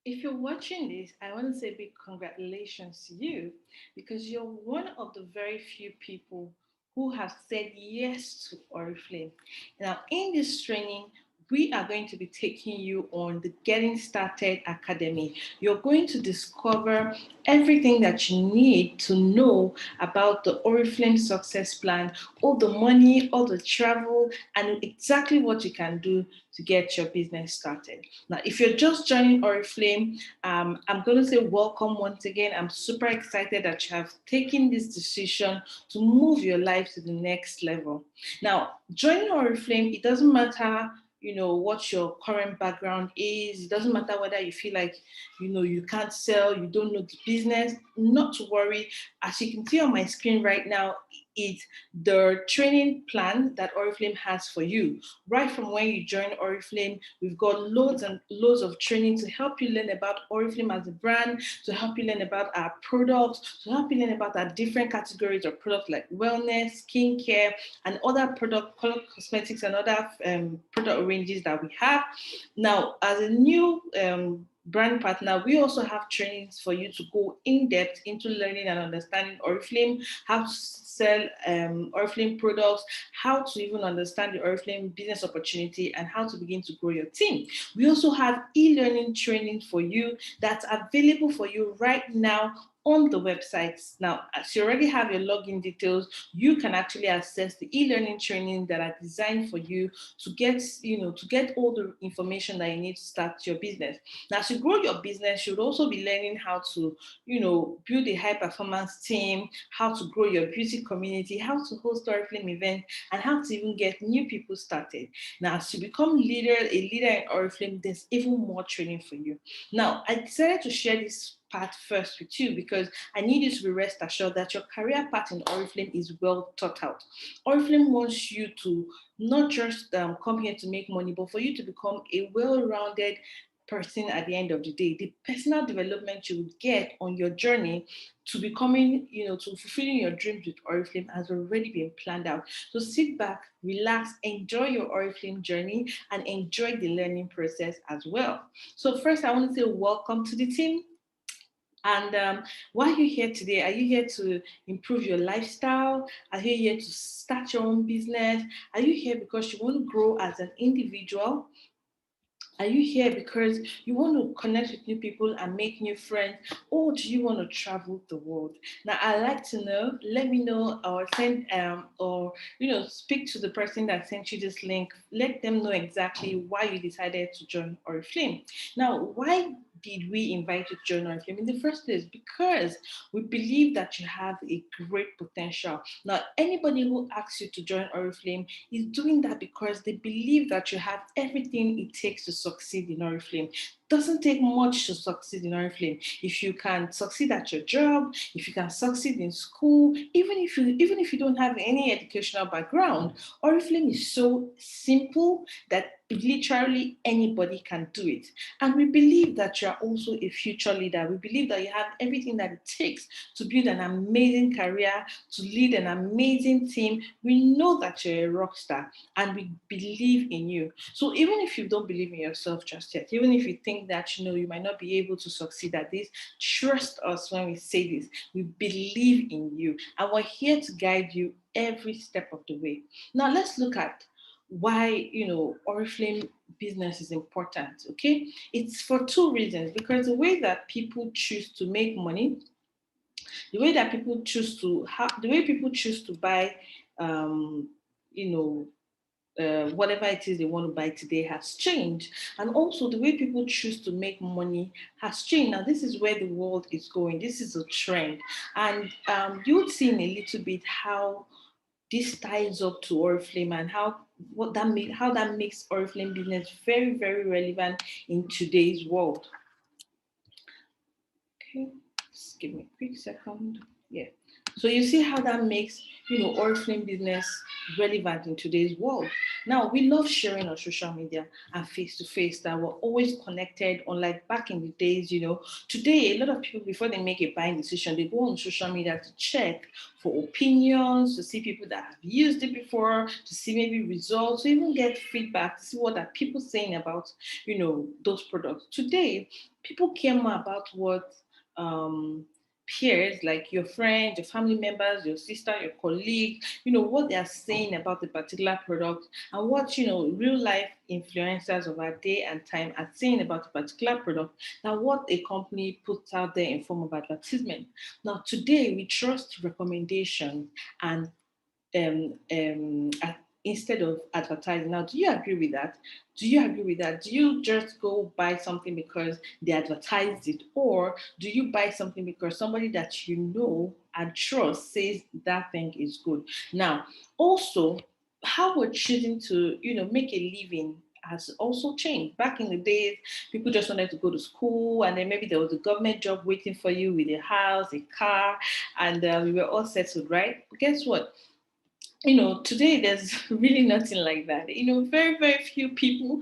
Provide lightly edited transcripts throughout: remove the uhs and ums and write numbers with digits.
If you're watching this, I want to say big congratulations to you because you're one of the very few people who have said yes to Oriflame. Now, in this training, we are going to be taking you on the Getting Started Academy. You're going to discover everything that you need to know about the Oriflame success plan, all the money, all the travel, and exactly what you can do to get your business started. Now, if you're just joining Oriflame, I'm going to say welcome once again. I'm super excited that you have taken this decision to move your life to the next level. Now, joining Oriflame, it doesn't matter what your current background is. It doesn't matter whether you feel like you can't sell, you don't know the business. Not to worry. As you can see on my screen right now, it's the training plan that Oriflame has for you. Right from when you join Oriflame, we've got loads and loads of training to help you learn about Oriflame as a brand, to help you learn about our products, to help you learn about our different categories of products like wellness, skincare, and other product, color cosmetics, and other product ranges that we have. Now, as a new brand partner, we also have trainings for you to go in depth into learning and understanding Oriflame, how to sell Oriflame products, how to even understand the Oriflame business opportunity, and how to begin to grow your team. We also have e-learning training for you that's available for you right now on the websites. Now, as you already have your login details, you can actually access the e-learning training that are designed for you to get all the information that you need to start your business. Now, as you grow your business, you'll also be learning how to, build a high performance team, how to grow your beauty community, how to host Oriflame events, and how to even get new people started. Now, as you become a leader in Oriflame, there's even more training for you. Now, I decided to share this part first with you because I need you to be rest assured that your career path in Oriflame is well thought out. Oriflame wants you to not just come here to make money, but for you to become a well-rounded person at the end of the day. The personal development you will get on your journey to becoming, to fulfilling your dreams with Oriflame has already been planned out. So sit back, relax, enjoy your Oriflame journey, and enjoy the learning process as well. So first, I want to say welcome to the team. And why are you here today? Are you here to improve your lifestyle? Are you here to start your own business? Are you here because you want to grow as an individual? Are you here because you want to connect with new people and make new friends? Or do you want to travel the world? Now, I'd like to know. Let me know or send or speak to the person that sent you this link. Let them know exactly why you decided to join Oriflame. Now, why did we invite you to join Oriflame in the first place? Because we believe that you have a great potential. Now, anybody who asks you to join Oriflame is doing that because they believe that you have everything it takes to succeed in Oriflame. Doesn't take much to succeed in Oriflame. If you can succeed at your job, if you can succeed in school, even if you don't have any educational background, Oriflame is so simple that literally anybody can do it. And we believe that you are also a future leader. We believe that you have everything that it takes to build an amazing career, to lead an amazing team. We know that you're a rock star and we believe in you. So even if you don't believe in yourself just yet, even if you think that you might not be able to succeed at this, trust us when we say this. We believe in you and we're here to guide you every step of the way. Now let's look at why Oriflame business is important. Okay, it's for two reasons. Because the way that people choose to make money, the way people choose to buy um you know whatever it is they want to buy today has changed. And also, the way people choose to make money has changed. Now, this is where the world is going. This is a trend. And you'll see in a little bit how this ties up to Oriflame and how that makes Oriflame business very, very relevant in today's world. Okay, just give me a quick second. Yeah. So you see how that makes, Oriflame business relevant in today's world. Now we love sharing on social media and face to face, that we're always connected, unlike back in the days. Today a lot of people, before they make a buying decision, they go on social media to check for opinions, to see people that have used it before, to see maybe results, to even get feedback, to see what are people saying about, those products. Today, people care more about what um peers, like your friends, your family members, your sister, your colleague, what they are saying about the particular product, and what, real life influencers of our day and time are saying about a particular product, than what a company puts out there in form of advertisement. Now, today we trust recommendations and instead of advertising. Now, do you agree with that? Do you agree with that? Do you just go buy something because they advertised it, or do you buy something because somebody that you know and trust says that thing is good? Now, also, how we're choosing to, make a living has also changed. Back in the days, people just wanted to go to school, and then maybe there was a government job waiting for you with a house, a car, and we were all settled, right? But guess what? Today there's really nothing like that. Very, very few people,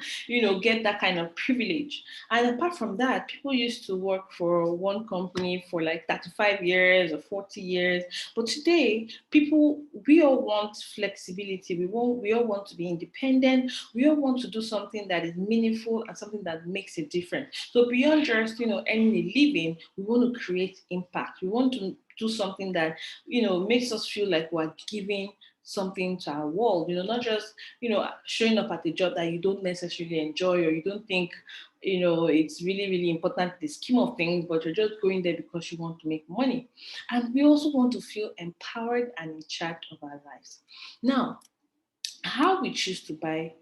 get that kind of privilege. And apart from that, people used to work for one company for like 35 years or 40 years. But today, we all want flexibility. We all want to be independent. We all want to do something that is meaningful and something that makes a difference. So beyond just, earning a living, we want to create impact. We want to do something that, makes us feel like we're giving something to our world, not just, showing up at a job that you don't necessarily enjoy, or you don't think, it's really, really important in the scheme of things, but you're just going there because you want to make money. And we also want to feel empowered and in charge of our lives. Now, how we choose to buy,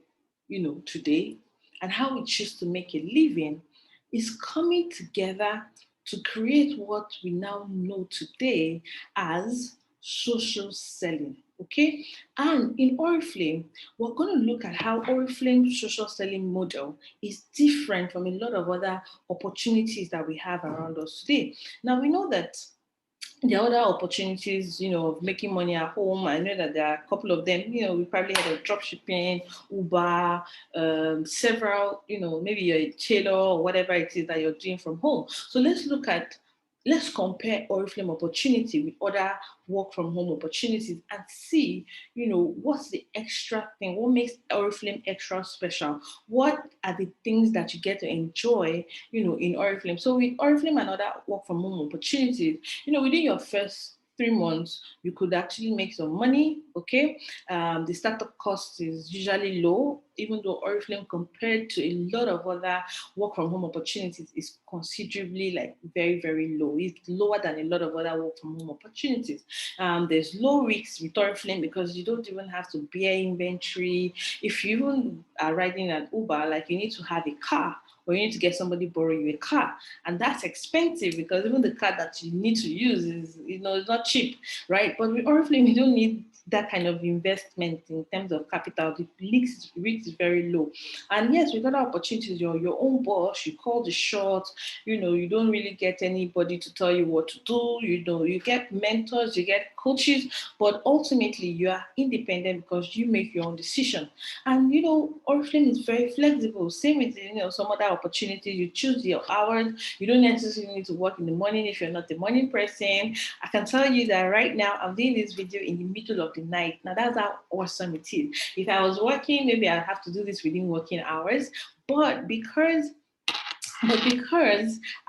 today, and how we choose to make a living is coming together to create what we now know today as social selling. Okay, and in Oriflame, we're going to look at how Oriflame's social selling model is different from a lot of other opportunities that we have around us today. Now, we know that the other opportunities, of making money at home. I know that there are a couple of them. We probably had a drop shipping, Uber, several, maybe you're a tailor or whatever it is that you're doing from home. So let's compare Oriflame opportunity with other work from home opportunities and see, what's the extra thing, what makes Oriflame extra special, what are the things that you get to enjoy, in Oriflame. So with Oriflame and other work from home opportunities, within your first 3 months, you could actually make some money. Okay, the startup cost is usually low, even though Oriflame, compared to a lot of other work from home opportunities, is considerably, like, very, very low. It's lower than a lot of other work from home opportunities. There's low risks with Oriflame because you don't even have to bear inventory. If you even are riding an Uber, like, you need to have a car, or you need to get somebody borrow you a car, and that's expensive because even the car that you need to use is, it's not cheap, right? But with Oriflame, you don't need that kind of investment in terms of capital. The risk is very low. And yes, with other opportunities, you're your own boss, you call the shots, you don't really get anybody to tell you what to do, you get mentors, you get coaches, but ultimately you are independent because you make your own decision. And Oriflame is very flexible. Same with some other opportunities. You choose your hours. You don't necessarily need to work in the morning if you're not the morning person. I can tell you that right now I'm doing this video in the middle of the night. Now that's how awesome it is. If I was working, maybe I'd have to do this within working hours. But because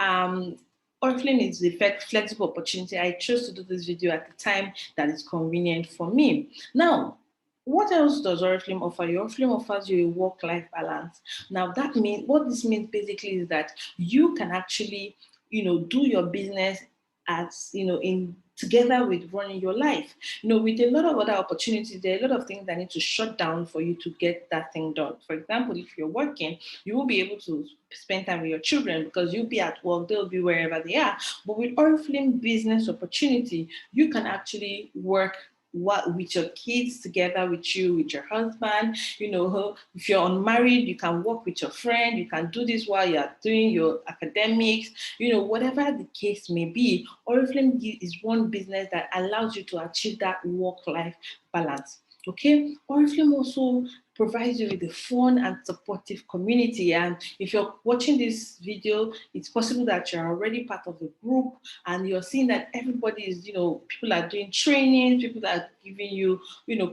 Oriflame is the flexible opportunity, I chose to do this video at the time that is convenient for me. Now, what else does Oriflame offer you? Oriflame offers you a work-life balance. Now, what this means basically is that you can actually, do your business as, in together with running your life. With a lot of other opportunities, there are a lot of things that need to shut down for you to get that thing done. For example, if you're working, you won't be able to spend time with your children because you'll be at work, they'll be wherever they are. But with Oriflame business opportunity, you can actually work what with your kids together with you, with your husband. If you're unmarried, you can work with your friend. You can do this while you're doing your academics. Whatever the case may be, Oriflame is one business that allows you to achieve that work-life balance. Okay, Oriflame also provides you with a fun and supportive community. And if you're watching this video, it's possible that you're already part of the group and you're seeing that everybody is, people are doing training, people are giving you,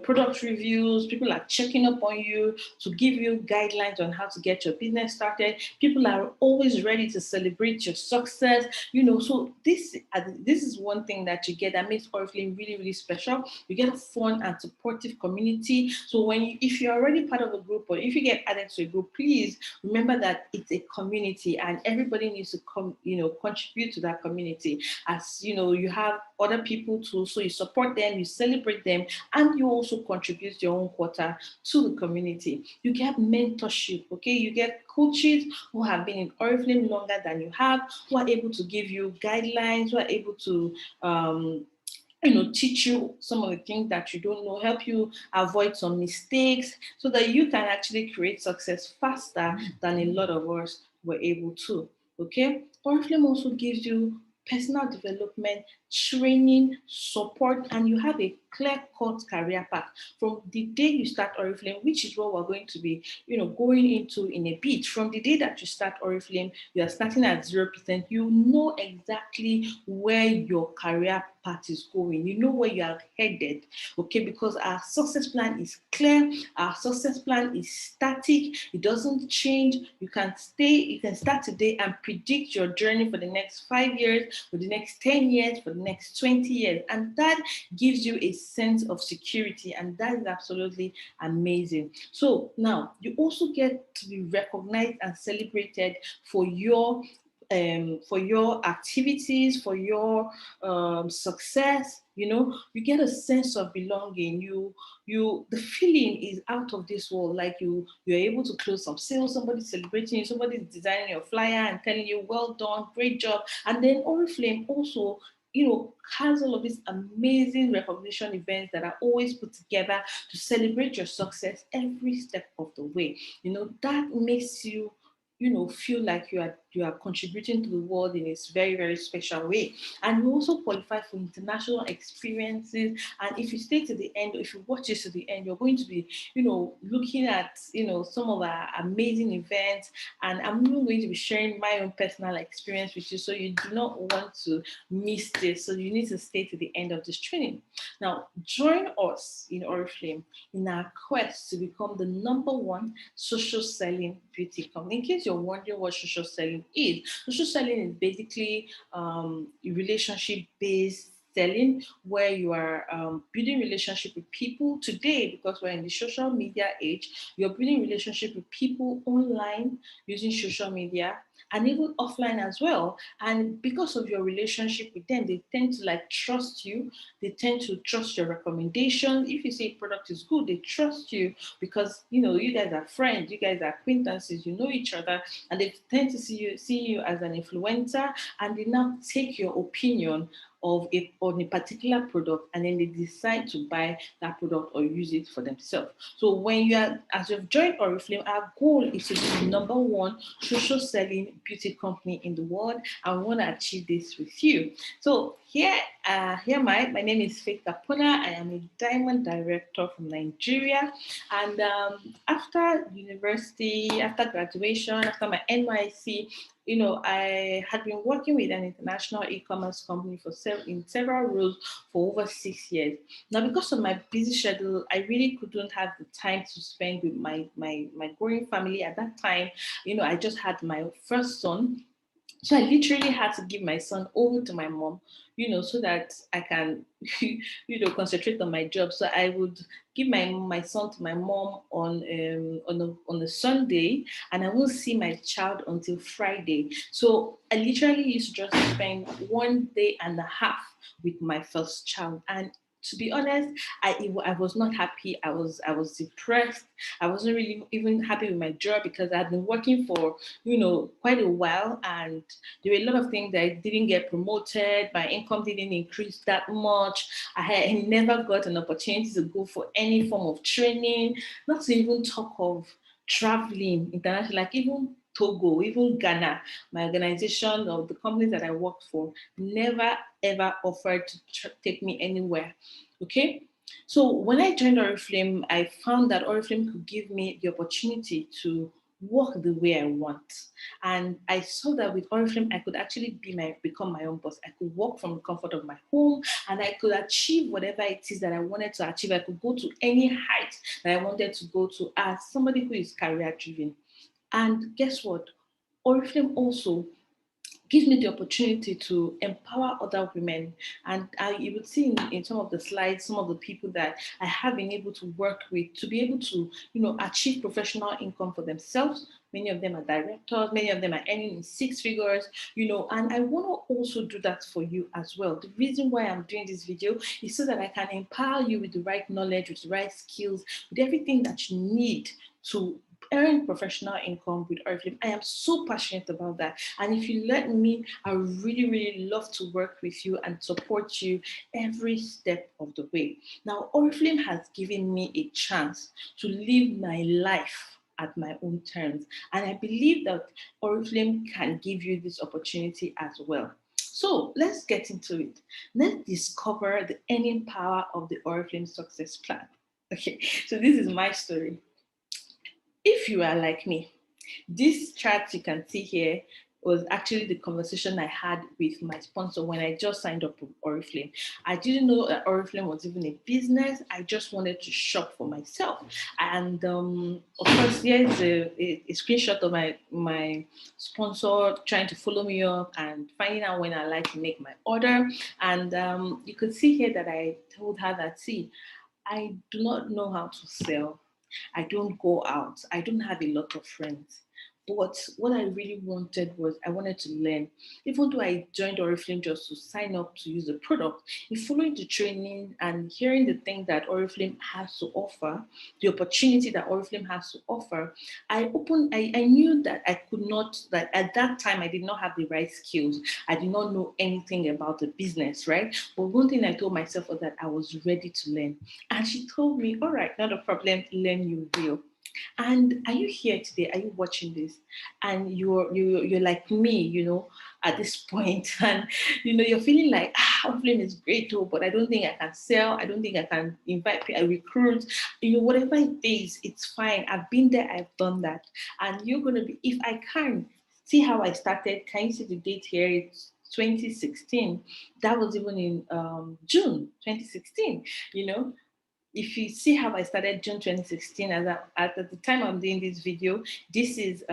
product reviews, people are checking up on you to give you guidelines on how to get your business started. People are always ready to celebrate your success, so this is one thing that you get that makes Oriflame really, really special. You get a fun and supportive community. So if you're already part of a group or if you get added to a group, please remember that it's a community and everybody needs to come, contribute to that community. As you have other people too, so you support them, you celebrate them, and you also contribute your own quota to the community. You get mentorship, okay? You get coaches who have been in Oriflame longer than you have, who are able to give you guidelines, who are able to teach you some of the things that you don't know, help you avoid some mistakes so that you can actually create success faster than a lot of us were able to. Okay? Oriflame also gives you personal development, training, support, and you have a clear-cut career path from the day you start Oriflame, which is what we're going to be, going into in a bit. From the day that you start Oriflame, you are starting at 0%. You know exactly where your career path is going. You know where you are headed, okay? Because our success plan is clear. Our success plan is static. It doesn't change. You can start today and predict your journey for the next 5 years, for the next 10 years, for the next 20 years. And that gives you a sense of security. And that is absolutely amazing. So now you also get to be recognized and celebrated for your activities, for your success. You get a sense of belonging. The feeling is out of this world. Like you're able to close some sales, somebody's celebrating you, somebody's designing your flyer and telling you, well done, great job. And then Oriflame also has all of these amazing recognition events that are always put together to celebrate your success every step of the way. That makes you feel like you are contributing to the world in a very, very special way. And you also qualify for international experiences. And if you stay to the end, or if you watch this to the end, you're going to be looking at some of our amazing events. And I'm even going to be sharing my own personal experience with you, so you do not want to miss this. So you need to stay to the end of this training. Now join us in Oriflame in our quest to become the #1 social selling beauty company. In case you're wondering what social selling is, social selling is basically relationship based selling, where you are building relationship with people today, because we're in the social media age. You're building relationship with people online using social media and even offline as well. And because of your relationship with them, they tend to trust you. They tend to trust your recommendations. If you say a product is good, they trust you because you guys are friends, you guys are acquaintances, you know each other, and they tend to see you as an influencer, and they now take your opinion on a particular product, and then they decide to buy that product or use it for themselves. So as you've joined Oriflame, our goal is to be the #1 social selling beauty company in the world. I want to achieve this with you. So here am I. My name is Faith Kapuna. I am a diamond director from Nigeria. And after university, after graduation, after my NYC, I had been working with an international e-commerce company in several roles for over 6 years. Now, because of my busy schedule, I really couldn't have the time to spend with my growing family at that time. I just had my first son. So I literally had to give my son over to my mom, so that I can, concentrate on my job. So I would give my son to my mom on a Sunday, and I won't see my child until Friday. So I literally used to just spend 1 day and a half with my first child, and to be honest, I was not happy. I was depressed. I wasn't really even happy with my job because I'd been working for quite a while, and there were a lot of things that I didn't get promoted. My income didn't increase that much. I never got an opportunity to go for any form of training, not to even talk of traveling international, like even Togo, even Ghana. My organization or the companies that I worked for never ever offered to take me anywhere. Okay. So when I joined Oriflame, I found that Oriflame could give me the opportunity to work the way I want. And I saw that with Oriflame, I could actually become my own boss. I could work from the comfort of my home, and I could achieve whatever it is that I wanted to achieve. I could go to any height that I wanted to go to as somebody who is career driven. And guess what? Oriflame also gives me the opportunity to empower other women. And you would see in some of the slides, some of the people that I have been able to work with to be able to, achieve professional income for themselves. Many of them are directors, many of them are earning in six figures, and I want to also do that for you as well. The reason why I'm doing this video is so that I can empower you with the right knowledge, with the right skills, with everything that you need to earn professional income with Oriflame. I am so passionate about that. And if you let me, I really, really love to work with you and support you every step of the way. Now, Oriflame has given me a chance to live my life at my own terms. And I believe that Oriflame can give you this opportunity as well. So let's get into it. Let's discover the earning power of the Oriflame success plan. Okay, so this is my story. If you are like me, this chart you can see here was actually the conversation I had with my sponsor when I just signed up with Oriflame. I didn't know that Oriflame was even a business. I just wanted to shop for myself. And of course, here's a screenshot of my sponsor trying to follow me up and finding out when I like to make my order. And you could see here that I told her that, see, I do not know how to sell. I don't go out. I don't have a lot of friends. But what I really wanted was I wanted to learn. Even though I joined Oriflame just to sign up to use the product, in following the training and hearing the things that Oriflame has to offer, the opportunity that Oriflame has to offer, I knew that I could not, that at that time I did not have the right skills. I did not know anything about the business, right? But one thing I told myself was that I was ready to learn. And she told me, all right, not a problem, learn you will. And are you here today? Are you watching this? And you're like me, at this point, and you're feeling like Oriflame is great too, but I don't think I can sell. I don't think I can invite people, recruit. Whatever it is, it's fine. I've been there. I've done that. And you're gonna be. If I can see how I started, can you see the date here? It's 2016. That was even in June 2016. You know, if you see how I started June 2016, at the time I'm doing this video, this is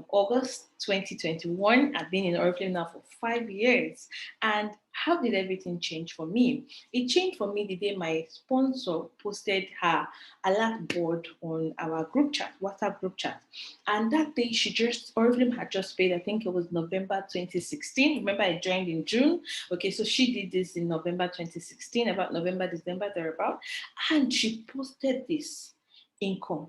August 2021. I've been in Oriflame now for 5 years. And how did everything change for me? It changed for me the day my sponsor posted her alert board on our group chat, WhatsApp group chat. And that day, Oriflame had just paid, I think it was November 2016. Remember, I joined in June. Okay, so she did this in November 2016, about November, December, thereabout. And she posted this income.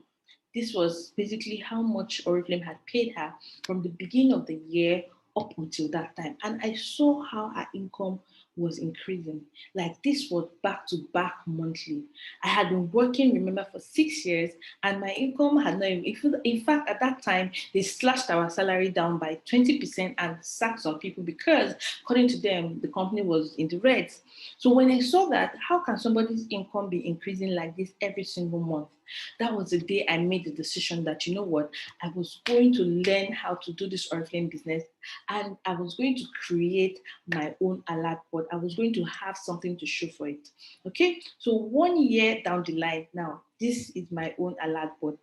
This was basically how much Oriflame had paid her from the beginning of the year up until that time. And I saw how her income was increasing. Like this was back to back monthly. I had been working, remember, for 6 years, and my income had not even, in fact, at that time, they slashed our salary down by 20% and sacked some people because, according to them, the company was in the reds. So when I saw that, how can somebody's income be increasing like this every single month? That was the day I made the decision that, you know what, I was going to learn how to do this Oriflame business, and I was going to create my own alert board. I was going to have something to show for it. Okay, so 1 year down the line now, this is my own alert board.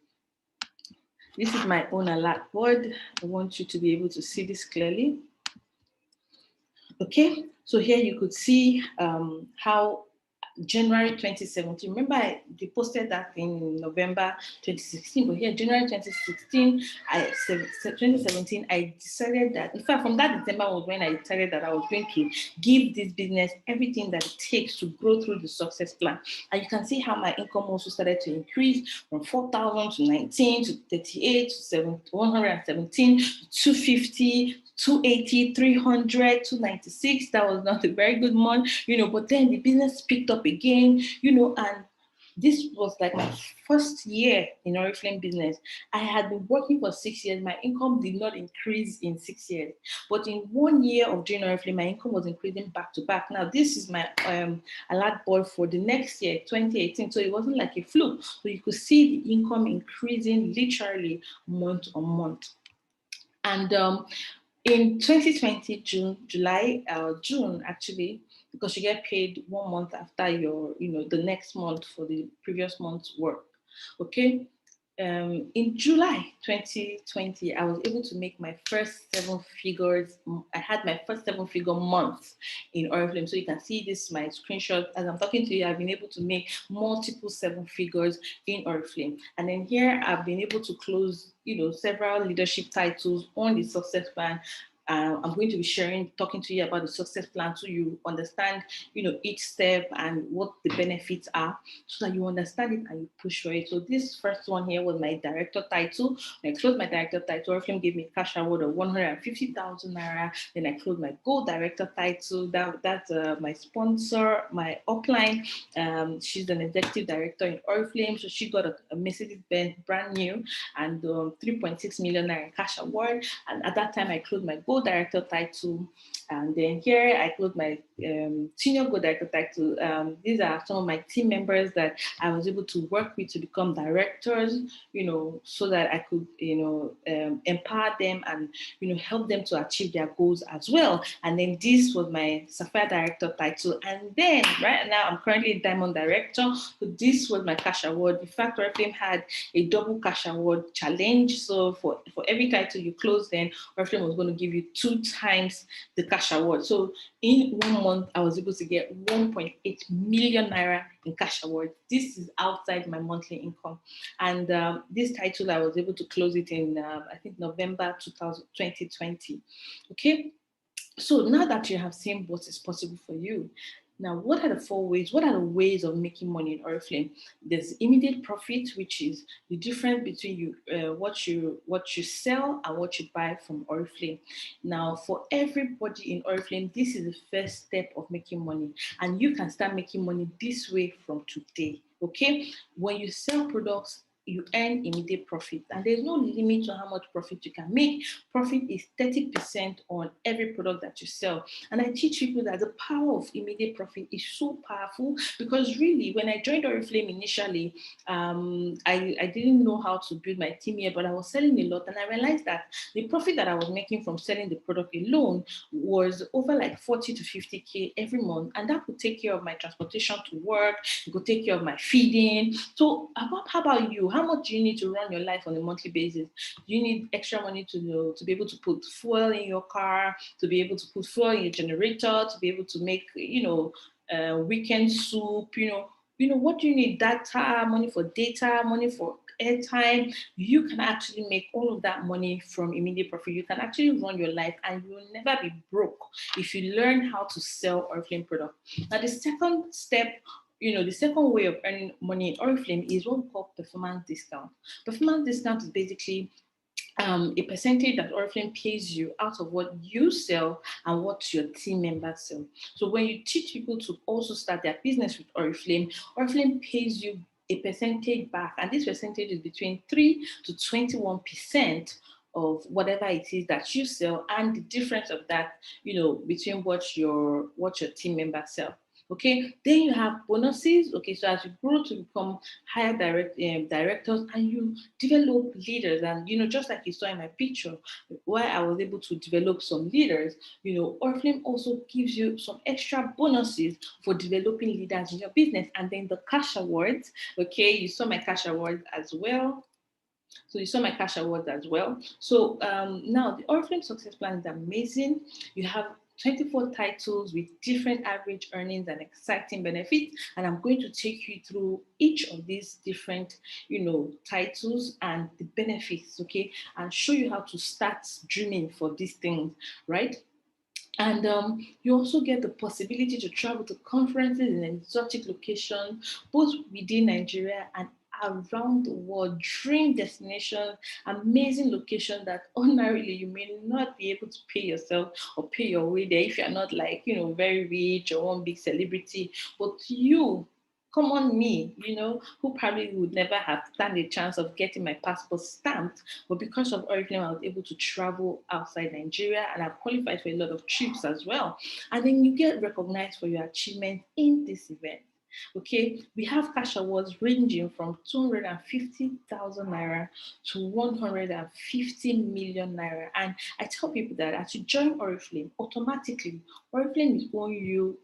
This is my own alert board. I want you to be able to see this clearly. Okay, so here you could see how January 2017. Remember, they posted that in November 2016, but here, January 2016, 2017, I decided that, in fact, from that December was when I decided that I was going to give this business everything that it takes to grow through the success plan. And you can see how my income also started to increase from 4,000 to 19 to 38 to 117 to 250. 280, 300, 296. That was not a very good month, but then the business picked up again, and this was like my first year in Oriflame business. I had been working for 6 years. My income did not increase in 6 years. But in 1 year of doing Oriflame, my income was increasing back to back. Now, this is my alert board for the next year, 2018. So it wasn't like a fluke. So you could see the income increasing literally month on month. And in 2020, June actually, because you get paid 1 month after the next month for the previous month's work. Okay. In July 2020, I was able to make my first 7 figures. I had my first 7-figure month in Oriflame. So you can see this, my screenshot. As I'm talking to you, I've been able to make multiple 7 figures in Oriflame. And then here, I've been able to close, several leadership titles on the success plan. I'm going to be talking to you about the success plan so you understand, each step and what the benefits are so that you understand it and you push for it. So this first one here was my director title. When I closed my director title, Oriflame gave me a cash award of 150,000 naira. Then I closed my gold director title. That's my sponsor, my upline. She's an executive director in Oriflame. So she got a Mercedes-Benz brand new and 3.6 million naira cash award. And at that time, I closed my gold director title. And then here I closed my senior gold director title. These are some of my team members that I was able to work with to become directors, so that I could, empower them and, help them to achieve their goals as well. And then this was my Sapphire director title. And then right now I'm currently a diamond director. So this was my cash award. In fact, Oriflame had a double cash award challenge. So for every title you close, then Oriflame was going to give you 2 times the cash award. So in 1 month, I was able to get 1.8 million naira in cash award. This is outside my monthly income. And this title, I was able to close it in, I think, November 2020. Okay. So now that you have seen what is possible for you, now what are the 4 ways? What are the ways of making money in Oriflame? There's immediate profit, which is the difference between what you sell and what you buy from Oriflame. Now, for everybody in Oriflame, this is the first step of making money, and you can start making money this way from today. Okay, when you sell products, you earn immediate profit, and there's no limit to how much profit you can make. Profit is 30% on every product that you sell. And I teach people that the power of immediate profit is so powerful, because really, when I joined Oriflame initially, I didn't know how to build my team yet, but I was selling a lot, and I realized that the profit that I was making from selling the product alone was over like 40 to 50K every month, and that could take care of my transportation to work. It could take care of my feeding. So how about you? How much do you need to run your life on a monthly basis? Do you need extra money to be able to put fuel in your car, to be able to put fuel in your generator, to be able to make, weekend soup, what do you need? Data, money for data, money for airtime. You can actually make all of that money from immediate profit. You can actually run your life and you will never be broke if you learn how to sell Oriflame product. Now, the second step, the second way of earning money in Oriflame is what we call performance discount. Performance discount is basically a percentage that Oriflame pays you out of what you sell and what your team members sell. So when you teach people to also start their business with Oriflame, Oriflame pays you a percentage back, and this percentage is between 3 to 21% of whatever it is that you sell, and the difference of that, between what your team members sell. Okay, then you have bonuses. Okay, so as you grow to become higher directors, and you develop leaders, and just like you saw in my picture, where I was able to develop some leaders, Oriflame also gives you some extra bonuses for developing leaders in your business. And then the cash awards. Okay, you saw my cash awards as well. So you saw my cash awards as well. So now the Oriflame Success Plan is amazing. You have 24 titles with different average earnings and exciting benefits, and I'm going to take you through each of these different titles and the benefits, okay, and show you how to start dreaming for these things, right? And you also get the possibility to travel to conferences in exotic locations, both within Nigeria and around the world. Dream destinations, amazing locations that ordinarily you may not be able to pay yourself or pay your way there if you're not like, very rich or one big celebrity. But you, come on me, who probably would never have stand a chance of getting my passport stamped, but because of Oriflame, I was able to travel outside Nigeria and I've qualified for a lot of trips as well. And then you get recognized for your achievement in this event. Okay, we have cash awards ranging from 250,000 naira to 150 million naira. And I tell people that as you join Oriflame, automatically Oriflame is owing you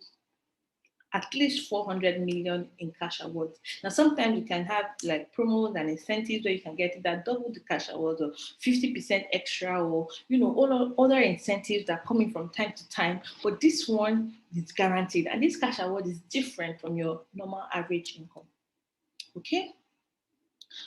at least 400 million in cash awards. Now, sometimes you can have like promos and incentives where you can get that double the cash awards or 50% extra, or all other incentives that are coming from time to time. But this one is guaranteed, and this cash award is different from your normal average income. Okay.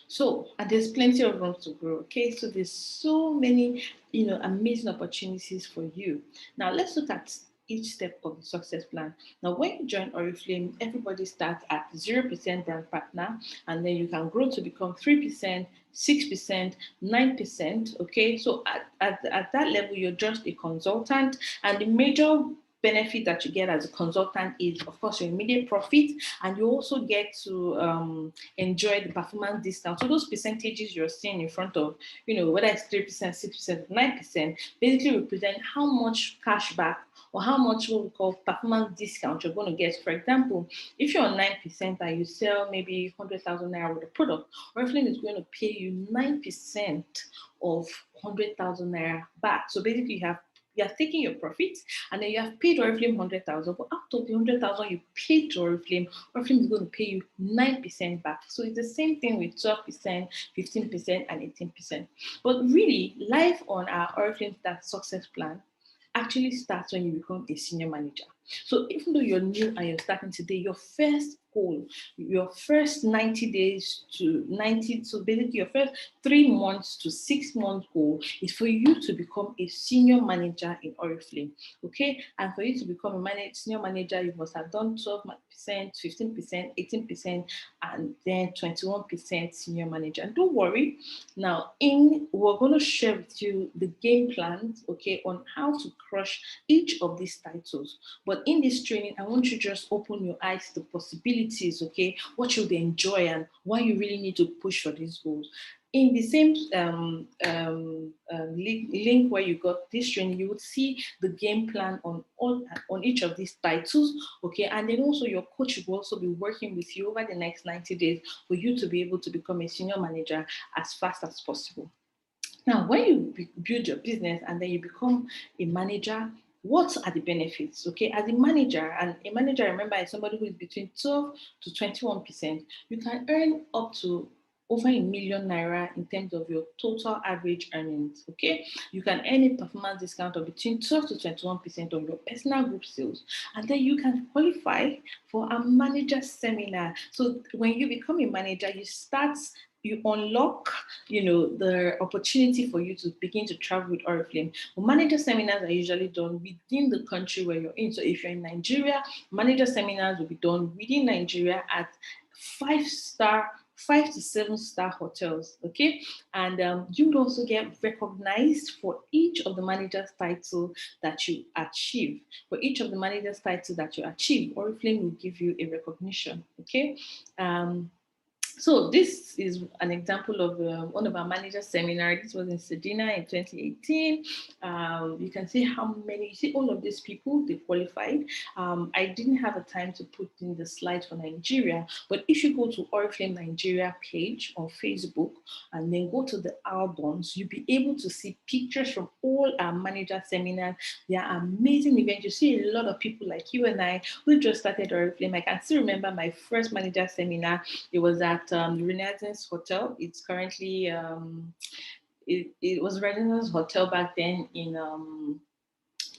So, and there's plenty of room to grow. Okay, so there's so many, amazing opportunities for you. Now, let's look at each step of the success plan. Now, when you join Oriflame, everybody starts at 0% brand partner, and then you can grow to become 3%, 6%, 9%. Okay, so at that level, you're just a consultant, and the major benefit that you get as a consultant is, of course, your immediate profit, and you also get to enjoy the performance discount. So those percentages you're seeing in front of, whether it's 3%, 6%, 9%, basically represent how much cash back or how much what we call performance discount you're going to get. For example, if you're on 9% and you sell maybe 100,000 naira with a product, Oriflame is going to pay you 9% of 100,000 naira back. So basically, you are taking your profits and then you have paid Oriflame 100,000, but out of the 100,000 you paid to Oriflame, Oriflame is going to pay you 9% back. So it's the same thing with 12%, 15%, and 18%. But really, life on our Oriflame Start Success Plan actually starts when you become a senior manager. So even though you're new and you're starting today, your first goal, your first 90 days to 90, so basically your first 3 months to 6 months goal is for you to become a senior manager in Oriflame. Okay, and for you to become a senior manager, you must have done 12%, 15%, 18%, and then 21% senior manager. And don't worry, now we're going to share with you the game plans, okay, on how to crush each of these titles. But in this training, I want you to just open your eyes to the possibilities, okay, what you'll enjoy and why you really need to push for these goals. In the same link where you got this training, you would see the game plan on each of these titles, okay, and then also your coach will also be working with you over the next 90 days for you to be able to become a senior manager as fast as possible. Now, when you build your business and then you become a manager, what are the benefits? Okay, as a manager, and a manager, remember, is somebody who is between 12 to 21%, you can earn up to over 1 million naira in terms of your total average earnings. Okay, you can earn a performance discount of between 12 to 21% on your personal group sales, and then you can qualify for a manager seminar. So when you become a manager, you unlock, the opportunity for you to begin to travel with Oriflame. But manager seminars are usually done within the country where you're in. So if you're in Nigeria, manager seminars will be done within Nigeria at 5-star 5 to 7 star hotels, okay? And you would also get recognized for each of the manager's title that you achieve. For each of the manager's title that you achieve, Oriflame will give you a recognition, okay? So this is an example of one of our manager seminars. This was in Sedina in 2018. You can see how many, you see all of these people, they qualified. I didn't have a time to put in the slides for Nigeria, but if you go to Oriflame Nigeria page on Facebook and then go to the albums, you'll be able to see pictures from all our manager seminars. They are amazing events. You see a lot of people like you and I who just started Oriflame. I can still remember my first manager seminar. It was at the Renaissance Hotel. It's currently it was Renaissance Hotel back then in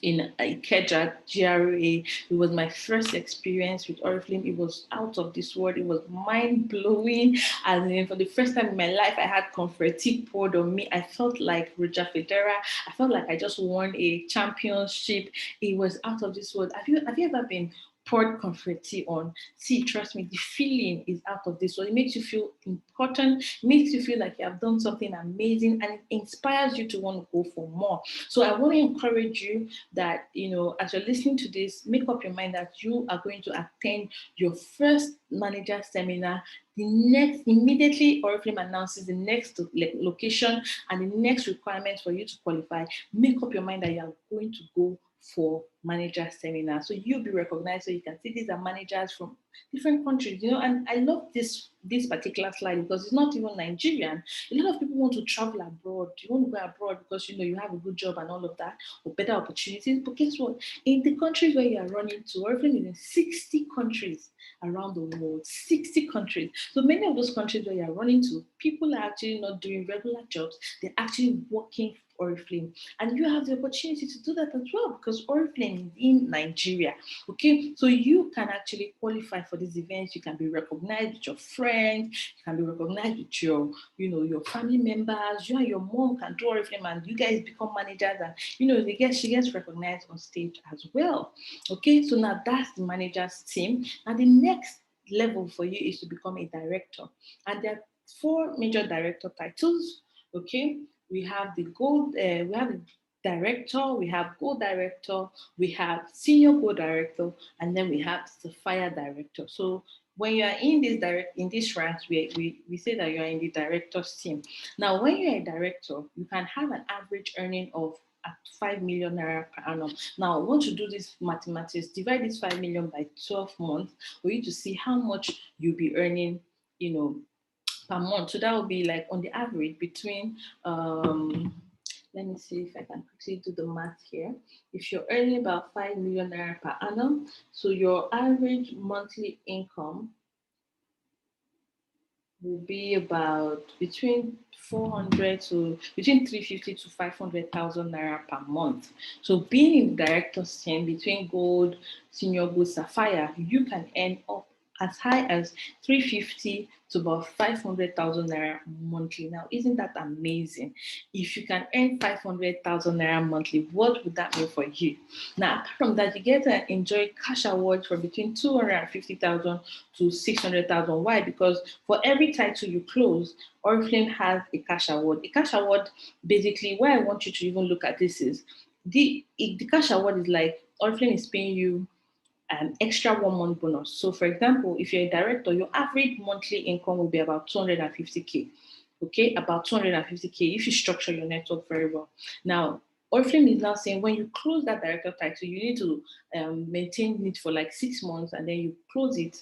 in Ikeja, GRA. It was my first experience with Oriflame. It was out of this world. It was mind blowing. And then for the first time in my life, I had confetti poured on me. I felt like Roger Federer. I felt like I just won a championship. It was out of this world. Have you ever been poured confetti on? See, trust me, the feeling is out of this world. It makes you feel important. It makes you feel like you have done something amazing, and it inspires you to want to go for more. So I want to encourage you that, as you're listening to this, make up your mind that you are going to attend your first manager seminar. The next, immediately Oriflame announces the next location and the next requirements for you to qualify. Make up your mind that you are going to go for manager seminar. So you'll be recognized. So you can see these are managers from different countries, and I love this particular slide because it's not even Nigerian. A lot of people want to travel abroad. You want to go abroad because you have a good job and all of that, or better opportunities. But guess what? In the countries where you are running to, or even in 60 countries around the world, 60 countries. So many of those countries where you are running to, people are actually not doing regular jobs. They're actually working for Oriflame. And you have the opportunity to do that as well because Oriflame is in Nigeria. Okay, so you can actually qualify for these events. You can be recognized with your friends. You can be recognized with your family members. You and your mom can do Oriflame, and you guys become managers, and she gets recognized on stage as well. Okay, so now that's the managers team. And the next level for you is to become a director, and there are four major director titles. Okay, we have the gold. We have the director, we have gold director, we have senior gold director, and then we have sapphire director. So when you are in this ranks, we say that you are in the director's team. Now, when you're a director, you can have an average earning of at 5 million naira per annum. Now, once you do this mathematics, divide this 5 million by 12 months for you to see how much you'll be earning, per month. So that would be like on the average between let me see if I can quickly do the math here. If you're earning about 5 million naira per annum, so your average monthly income will be about between 350 to 500,000 naira per month. So being in the director's team between gold, senior gold, sapphire, you can earn up as high as 350 to about 500,000 naira monthly. Now, isn't that amazing? If you can earn 500,000 naira monthly, what would that mean for you? Now, apart from that, you get to enjoy cash awards for between 250,000 to 600,000. Why? Because for every title you close, Oriflame has a cash award. A cash award, basically, where I want you to even look at this is the cash award is like Oriflame is paying you an extra 1 month bonus. So, for example, if you're a director, your average monthly income will be about 250K. Okay, about 250K if you structure your network very well. Now, Oriflame is now saying when you close that director title, you need to maintain it for like 6 months and then you close it.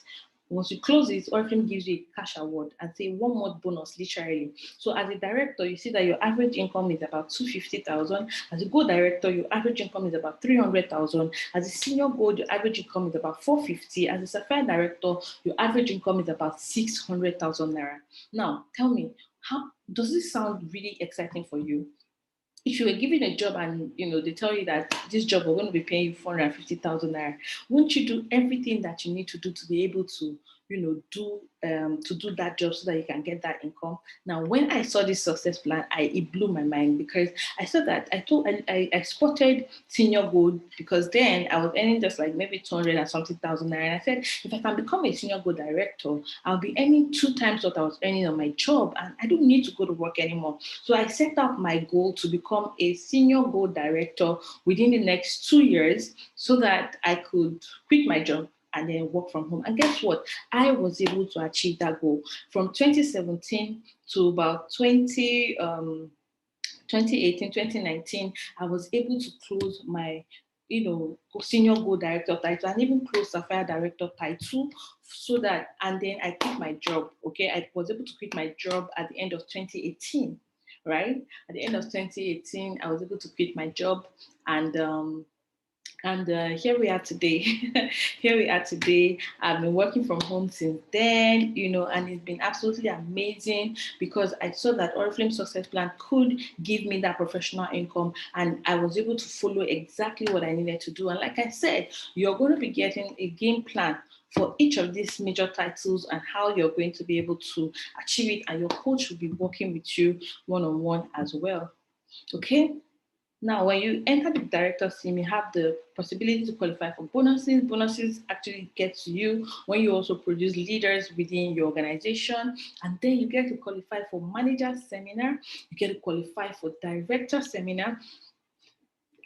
Once you close it, Oriflame gives you a cash award and say 1 month bonus, literally. So as a director, you see that your average income is about 250,000. As a gold director, your average income is about 300,000. As a senior gold, your average income is about 450. As a sapphire director, your average income is about 600,000 naira. Now, tell me, how does this sound really exciting for you? If you were given a job and they tell you that this job we're going to be paying you 450,000 naira, won't you do everything that you need to do to be able to do that job so that you can get that income? Now, when I saw this success plan, it blew my mind because I saw that I spotted senior gold because then I was earning just like maybe 200 and something thousand naira. And I said, if I can become a senior gold director, I'll be earning 2 times what I was earning on my job, and I don't need to go to work anymore. So I set up my goal to become a senior gold director within the next 2 years so that I could quit my job and then work from home. And guess what? I was able to achieve that goal. From 2017 to about 2018, 2019, I was able to close my senior gold director title and even close sapphire director title so that, and then I quit my job. Okay, I was able to quit my job at the end of 2018, right? At the end of 2018, I was able to quit my job and And here we are today. Here we are today. I've been working from home since then, and it's been absolutely amazing because I saw that Oriflame Success Plan could give me that professional income, and I was able to follow exactly what I needed to do. And like I said, you're going to be getting a game plan for each of these major titles and how you're going to be able to achieve it. And your coach will be working with you one on one as well. Okay. Now, when you enter the director's team, you have the possibility to qualify for bonuses. Bonuses actually get to you when you also produce leaders within your organization. And then you get to qualify for manager seminar. You get to qualify for director seminar.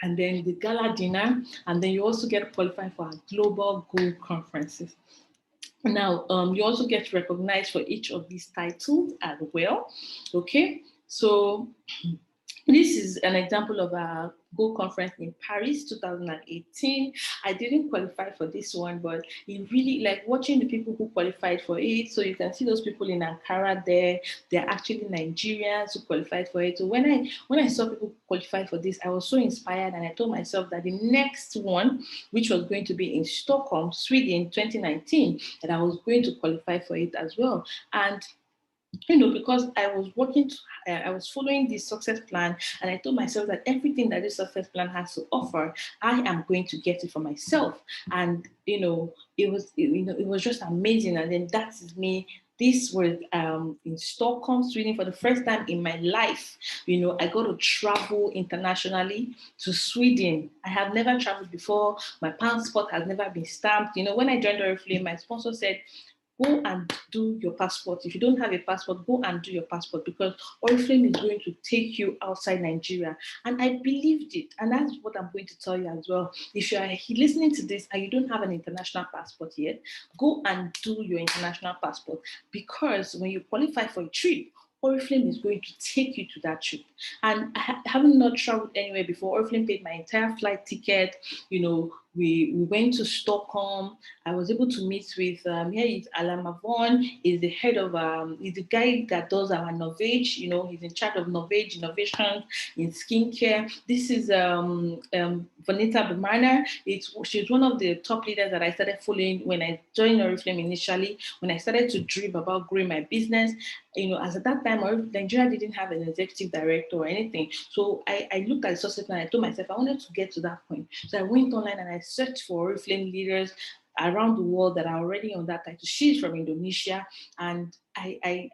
And then the gala dinner. And then you also get to qualify for our global goal conferences. Now, you also get recognized for each of these titles as well. Okay, so this is an example of a Go conference in Paris 2018. I didn't qualify for this one, but it really like watching the people who qualified for it. So you can see those people in Ankara there. They're actually Nigerians who qualified for it. So when I saw people qualify for this, I was so inspired, and I told myself that the next one, which was going to be in Stockholm, Sweden, 2019, that I was going to qualify for it as well. And because I was I was following this success plan, and I told myself that everything that this success plan has to offer, I am going to get it for myself. And it was just amazing. And then that is me. This was in Stockholm, Sweden, for the first time in my life. I got to travel internationally to Sweden. I have never traveled before. My passport has never been stamped. When I joined Oriflame, my sponsor said, go and do your passport. If you don't have a passport, go and do your passport, because Oriflame is going to take you outside Nigeria. And I believed it. And that's what I'm going to tell you as well. If you are listening to this and you don't have an international passport yet, go and do your international passport, because when you qualify for a trip, Oriflame is going to take you to that trip. And having not traveled anywhere before, Oriflame paid my entire flight ticket. We went to Stockholm. I was able to meet with here is Alan Mavon, is the head of is the guy that does our Novage. He's in charge of Novage innovation in skincare. This is Vanita Bimana. She's one of the top leaders that I started following when I joined Oriflame initially, when I started to dream about growing my business. As at that time, Nigeria didn't have an executive director or anything. So I looked at the sources and I told myself I wanted to get to that point. So I went online and I searched for Oriflame leaders around the world that are already on that title. She's from Indonesia, and I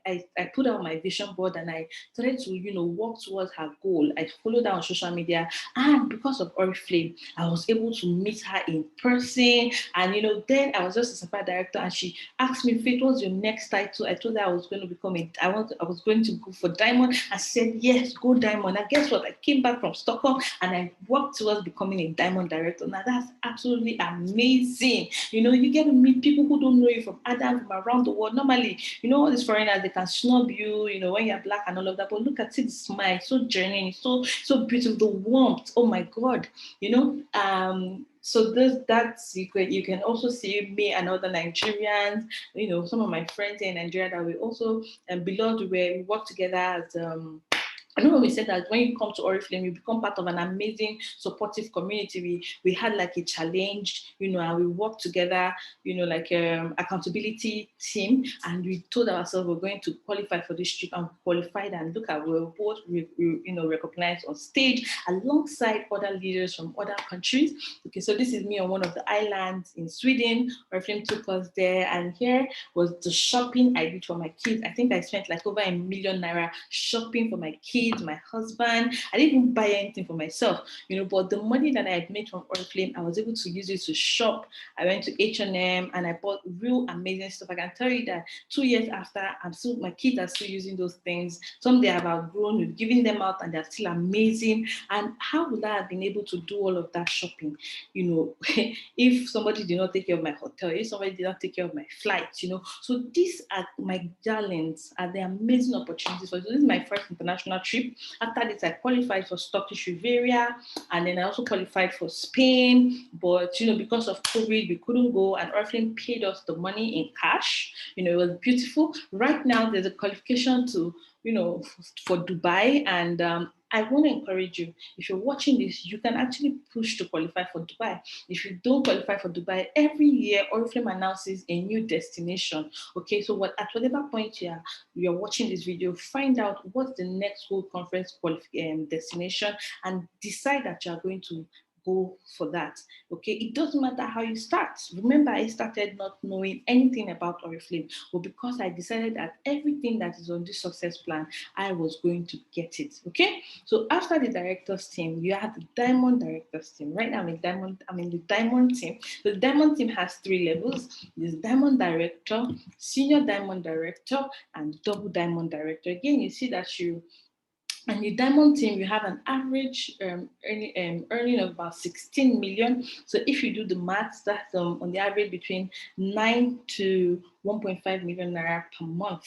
put out my vision board and I started to work towards her goal. I followed her on social media, and because of Oriflame, I was able to meet her in person. And then I was just a supply director, and she asked me, Faith, what's your next title? I told her I was going to become I was going to go for Diamond. I said, yes, go Diamond. And guess what? I came back from Stockholm and I worked towards becoming a Diamond director. Now that's absolutely amazing. You get to meet people who don't know you from around the world. Normally, all these foreigners, they can snub you, when you're black and all of that. But look at it, the smile, so genuine, so beautiful, the warmth. Oh my God, so that's you can also see me and other Nigerians, some of my friends in Nigeria that we also belong to, where we work together as I know when we said that when you come to Oriflame, you become part of an amazing, supportive community. We had like a challenge, and we worked together, like accountability team, and we told ourselves we're going to qualify for this trip, and we qualified, and look at, we were both recognized on stage alongside other leaders from other countries. Okay, so this is me on one of the islands in Sweden. Oriflame took us there, and here was the shopping I did for my kids. I think I spent like over ₦1 million shopping for my kids, my husband. I didn't even buy anything for myself, but the money that I had made from Oriflame, I was able to use it to shop. I went to H&M and I bought real amazing stuff. I can tell you that 2 years after, my kids are still using those things. Some they have outgrown, we've given them out, and they're still amazing. And how would I have been able to do all of that shopping, if somebody did not take care of my hotel, if somebody did not take care of my flights, So these are my talents, are the amazing opportunities for. So this is my first international trip. After this, I qualified for Turkish Riviera, and then I also qualified for Spain. But because of COVID, we couldn't go, and Oriflame paid us the money in cash. It was beautiful. Right now, there's a qualification to for Dubai, and I want to encourage you. If you're watching this, you can actually push to qualify for Dubai. If you don't qualify for Dubai, every year Oriflame announces a new destination. Okay, so at whatever point you're watching this video, find out what's the next World Conference destination and decide that you're going to go for that. Okay, it doesn't matter how you start. Remember, I started not knowing anything about Oriflame, but because I decided that everything that is on this success plan, I was going to get it. Okay, so after the directors team, you have the diamond directors team. Right now, I'm in the diamond team. The diamond team has 3 levels. There's diamond director, senior diamond director, and double diamond director. Again, you see that and the diamond team, you have an average earning of about 16 million. So if you do the maths, that's on the average between 9 to 1.5 million naira per month.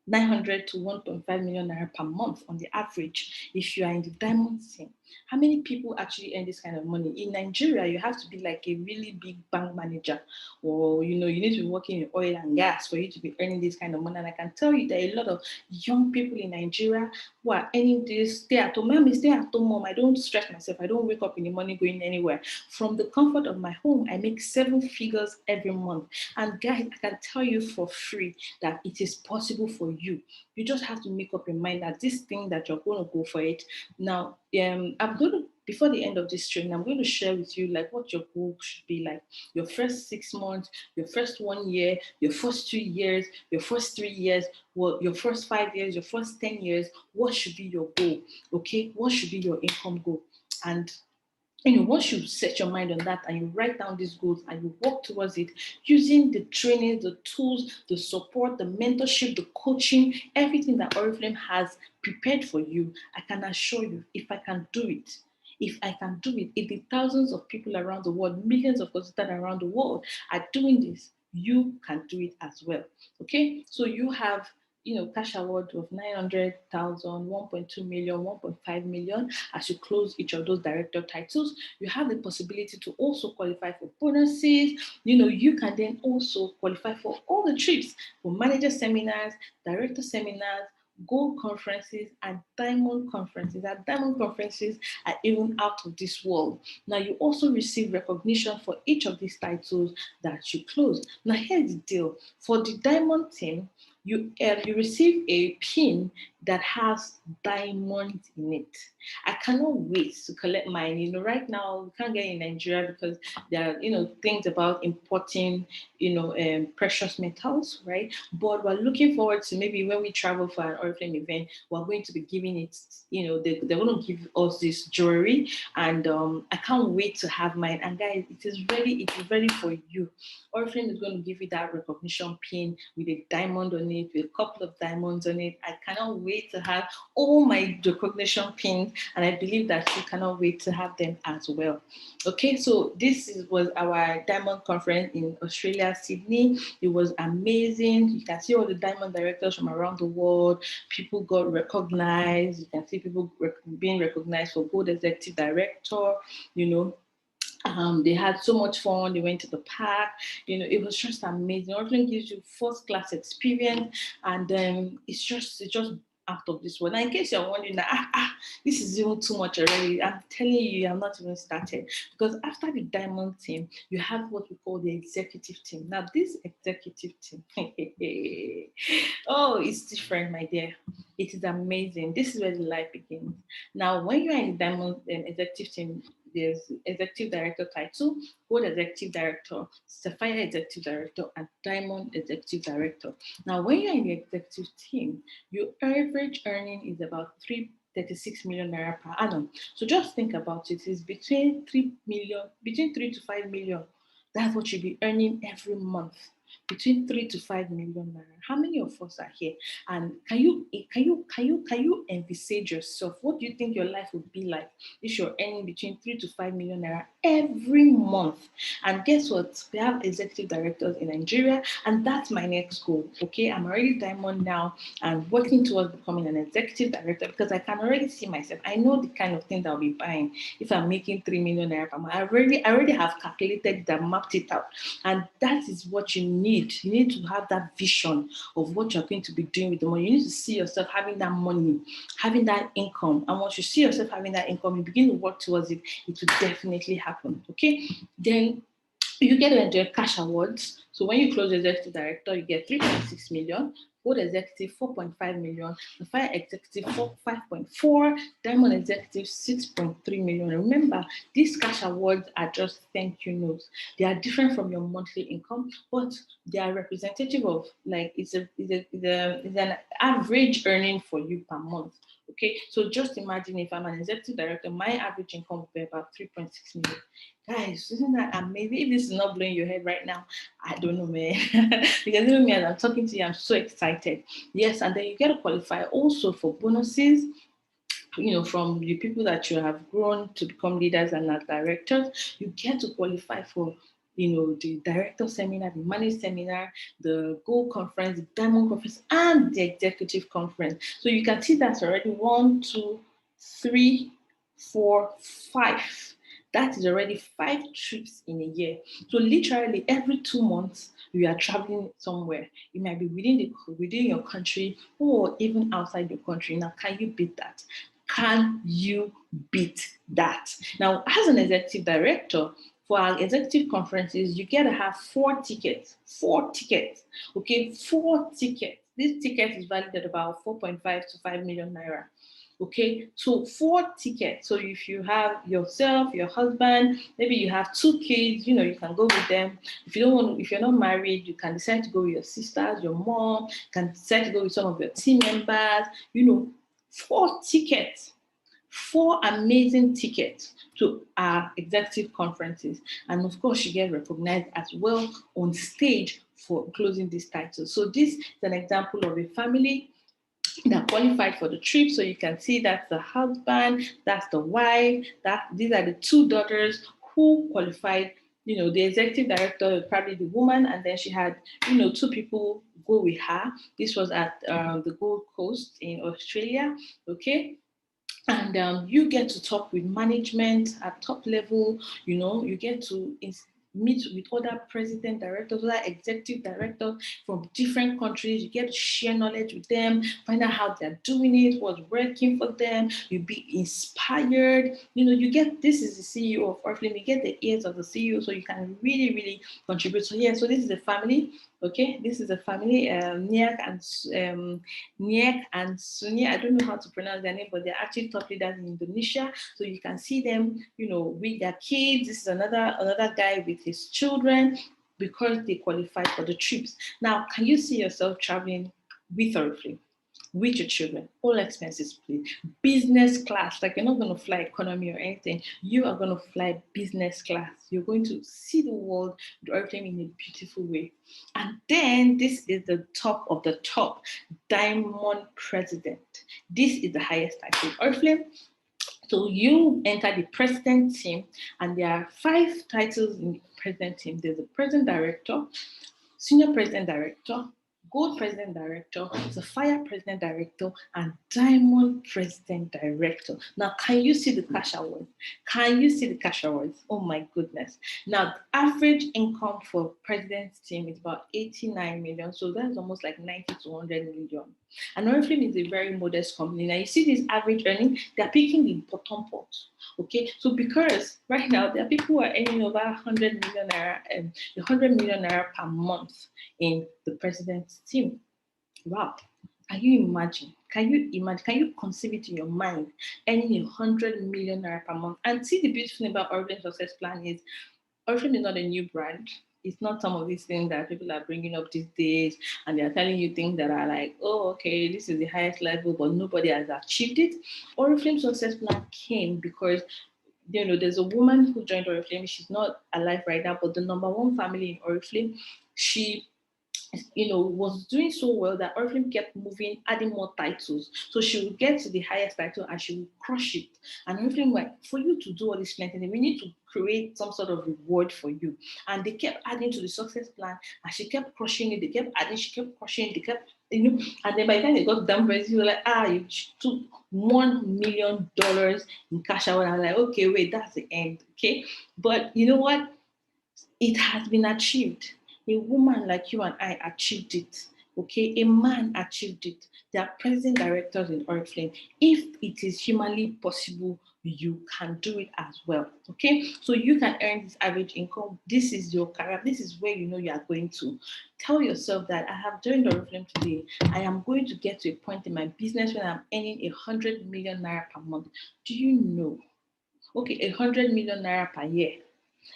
900 to 1.5 million naira per month on the average if you are in the diamond team. How many people actually earn this kind of money? In Nigeria, you have to be like a really big bank manager, or you need to be working in oil and gas for you to be earning this kind of money. And I can tell you there are a lot of young people in Nigeria who are earning this stay at home. Mommy, stay at home mom. I don't stress myself. I don't wake up in the morning going anywhere. From the comfort of my home, I make 7 figures every month. And guys, I can tell you for free that it is possible for you. You just have to make up your mind that this thing that you're going to go for it. Now, I'm going to, before the end of this training, I'm going to share with you like what your goal should be like. Your first 6 months, your first 1 year, your first 2 years, your first 3 years, your first 5 years, your first 10 years. What should be your goal? Okay, what should be your income goal? And once you set your mind on that and you write down these goals and you work towards it using the training, the tools, the support, the mentorship, the coaching, everything that Oriflame has prepared for you, I can assure you, if I can do it, if the thousands of people around the world, millions of consultants around the world are doing this, you can do it as well. Okay, so you have cash award of 900,000, 1.2 million, 1.5 million. As you close each of those director titles, you have the possibility to also qualify for bonuses. You can then also qualify for all the trips, for manager seminars, director seminars, gold conferences, and diamond conferences. And diamond conferences are even out of this world. Now, you also receive recognition for each of these titles that you close. Now, here's the deal. For the diamond team, you receive a pin that has diamonds in it. I cannot wait to collect mine. Right now we can't get in Nigeria because there are things about importing precious metals, right? But we're looking forward to maybe when we travel for an Oriflame event, we're going to be giving it. They're going to give us this jewelry, and I can't wait to have mine. And guys, it is ready. It is ready for you. Oriflame is going to give you that recognition pin with a diamond on it, with a couple of diamonds on it. I cannot wait to have all my recognition pins, and I believe that you cannot wait to have them as well. Okay, so was our diamond conference in Australia, Sydney. It was amazing. You can see all the diamond directors from around the world. People got recognized. You can see people being recognized for gold executive director. They had so much fun. They went to the park. It was just amazing. Oriflame gives you first class experience, and it's just out of this world. Now, in case you're wondering, this is even too much already. I'm telling you, I'm not even started, because after the diamond team, you have what we call the executive team. Now, this executive team, oh, it's different, my dear. It is amazing. This is where the life begins. Now, when you are in the diamond executive team, there's executive director title, gold executive director, sapphire executive director, and diamond executive director. Now, when you're in the executive team, your average earning is about 36 million naira per annum. So just think about it. It's between 3 to 5 million. That's what you'll be earning every month. Between 3 to 5 million naira. How many of us are here? And can you envisage yourself? What do you think your life would be like if you're earning between 3 to 5 million naira every month? And guess what? We have executive directors in Nigeria, and that's my next goal. Okay, I'm already diamond now and working towards becoming an executive director, because I can already see myself. I know the kind of thing that I'll be buying if I'm making 3 million naira per month. I already have calculated that, mapped it out, and that is what you need to have that vision of what you're going to be doing with the money. You need to see yourself having that money, having that income. And once you see yourself having that income, you begin to work towards it, it will definitely happen. Okay. Then you get to enjoy cash awards. So when you close executive director, you get 3.6 million, board executive 4.5 million, the fire executive 5.4, diamond executive 6.3 million. Remember, these cash awards are just thank you notes. They are different from your monthly income, but they are representative of, like, it's an average earning for you per month. Okay, so just imagine if I'm an executive director, my average income would be about 3.6 million. Guys, isn't that amazing? If this is not blowing your head right now, I don't know, man. Because even me, as I'm talking to you, I'm so excited. Yes, and then you get to qualify also for bonuses, from the people that you have grown to become leaders and as directors. You get to qualify for the director seminar, the managed seminar, the gold conference, the diamond conference, and the executive conference. So you can see that's already 1, 2, 3, 4, 5. That is already 5 trips in a year. So literally every 2 months you are traveling somewhere. It might be within your country or even outside your country. Now, can you beat that? Can you beat that? Now, as an executive director, for our executive conferences, you get to have 4 tickets. 4 tickets. Okay, 4 tickets. This ticket is valued at about 4.5 to 5 million naira. Okay, so 4 tickets. So if you have yourself, your husband, maybe you have 2 kids, you can go with them. If you're not married, you can decide to go with your sisters, your mom, you can decide to go with some of your team members. 4 tickets, 4 amazing tickets to our executive conferences. And of course, you get recognized as well on stage for closing these titles. So this is an example of a family that qualified for the trip. So you can see that's the husband, that's the wife, these are the 2 daughters who qualified. The executive director, probably the woman, and then she had 2 people go with her. This was at the Gold Coast in Australia. Okay. And you get to talk with management at top level. You get to meet with other president directors, other executive directors from different countries. You get to share knowledge with them, find out how they're doing it, what's working for them. You be inspired. This is the CEO of Oriflame. You get the ears of the CEO, so you can really, really contribute. So yeah, so this is a family. Okay, this is a family, Niak and Sunyi. I don't know how to pronounce their name, but they're actually top leaders in Indonesia. So you can see them, with their kids. This is another guy with his children, because they qualified for the trips. Now, can you see yourself traveling with Oriflame, with your children, all expenses paid, business class? Like, you're not going to fly economy or anything. You are going to fly business class. You're going to see the world with Oriflame in a beautiful way. And then this is the top of the top, diamond president. This is the highest title, Oriflame. So you enter the president team, and there are 5 titles in the president team. There's a president director, senior president director, gold president director, sapphire president director, and diamond president director. Now, can you see the cash awards? Can you see the cash awards? Oh my goodness. Now, the average income for president's team is about 89 million. So that's almost like 90 to 100 million. And Oriflame is a very modest company. Now, you see this average earning, they're picking the bottom pot. Okay, so because right now there are people who are earning over 100 million naira, 100 million naira per month in the president's team. Wow. Can you imagine? Can you conceive it in your mind? Earning 100 million naira per month. And see, the beautiful thing about Oriflame Success Plan is Oriflame is not a new brand. It's not some of these things that people are bringing up these days, and they're telling you things that are like, oh, okay, this is the highest level, but nobody has achieved it. Oriflame Success Plan came because there's a woman who joined Oriflame. She's not alive right now, but the number 1 family in Oriflame, she was doing so well that Oriflame kept moving, adding more titles. So she would get to the highest title and she would crush it. And Oriflame, like, for you to do all this plenty, we need to create some sort of reward for you. And they kept adding to the success plan, and she kept crushing it. They kept adding, she kept crushing it. They kept, and then by the time they got done, you were like, you took $1 million in cash out. And I'm like, okay, wait, that's the end. Okay. But you know what? It has been achieved. A woman like you and I achieved it. Okay, a man achieved it. They are president directors in Oriflame. If it is humanly possible, you can do it as well. Okay, so you can earn this average income. This is your career. This is where you know you are going to. Tell yourself that I have joined Oriflame today. I am going to get to a point in my business when I'm earning 100 million naira per month. Do you know? Okay, 100 million naira per year.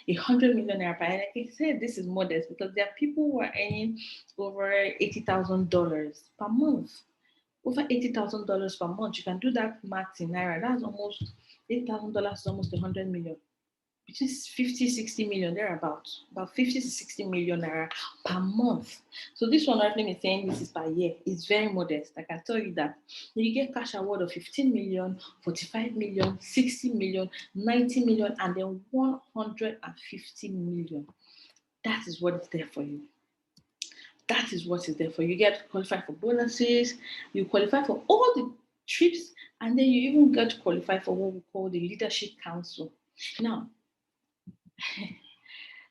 100 million naira per year. Like I said, this is modest because there are people who are earning over $80,000 per month. Over $80,000 per month. You can do that math in naira. That's almost $8,000 is almost 100 million. Between 50, 60 million, thereabouts. About 50 to 60 million naira per month. So this one, Oriflame is saying this is per year. It's very modest. I can tell you that. You get cash award of 15 million, 45 million, 60 million, 90 million, and then 150 million. That is what is there for you. That is what is there for you. You get qualified for bonuses, you qualify for all the trips, and then you even get qualified for what we call the leadership council. Now,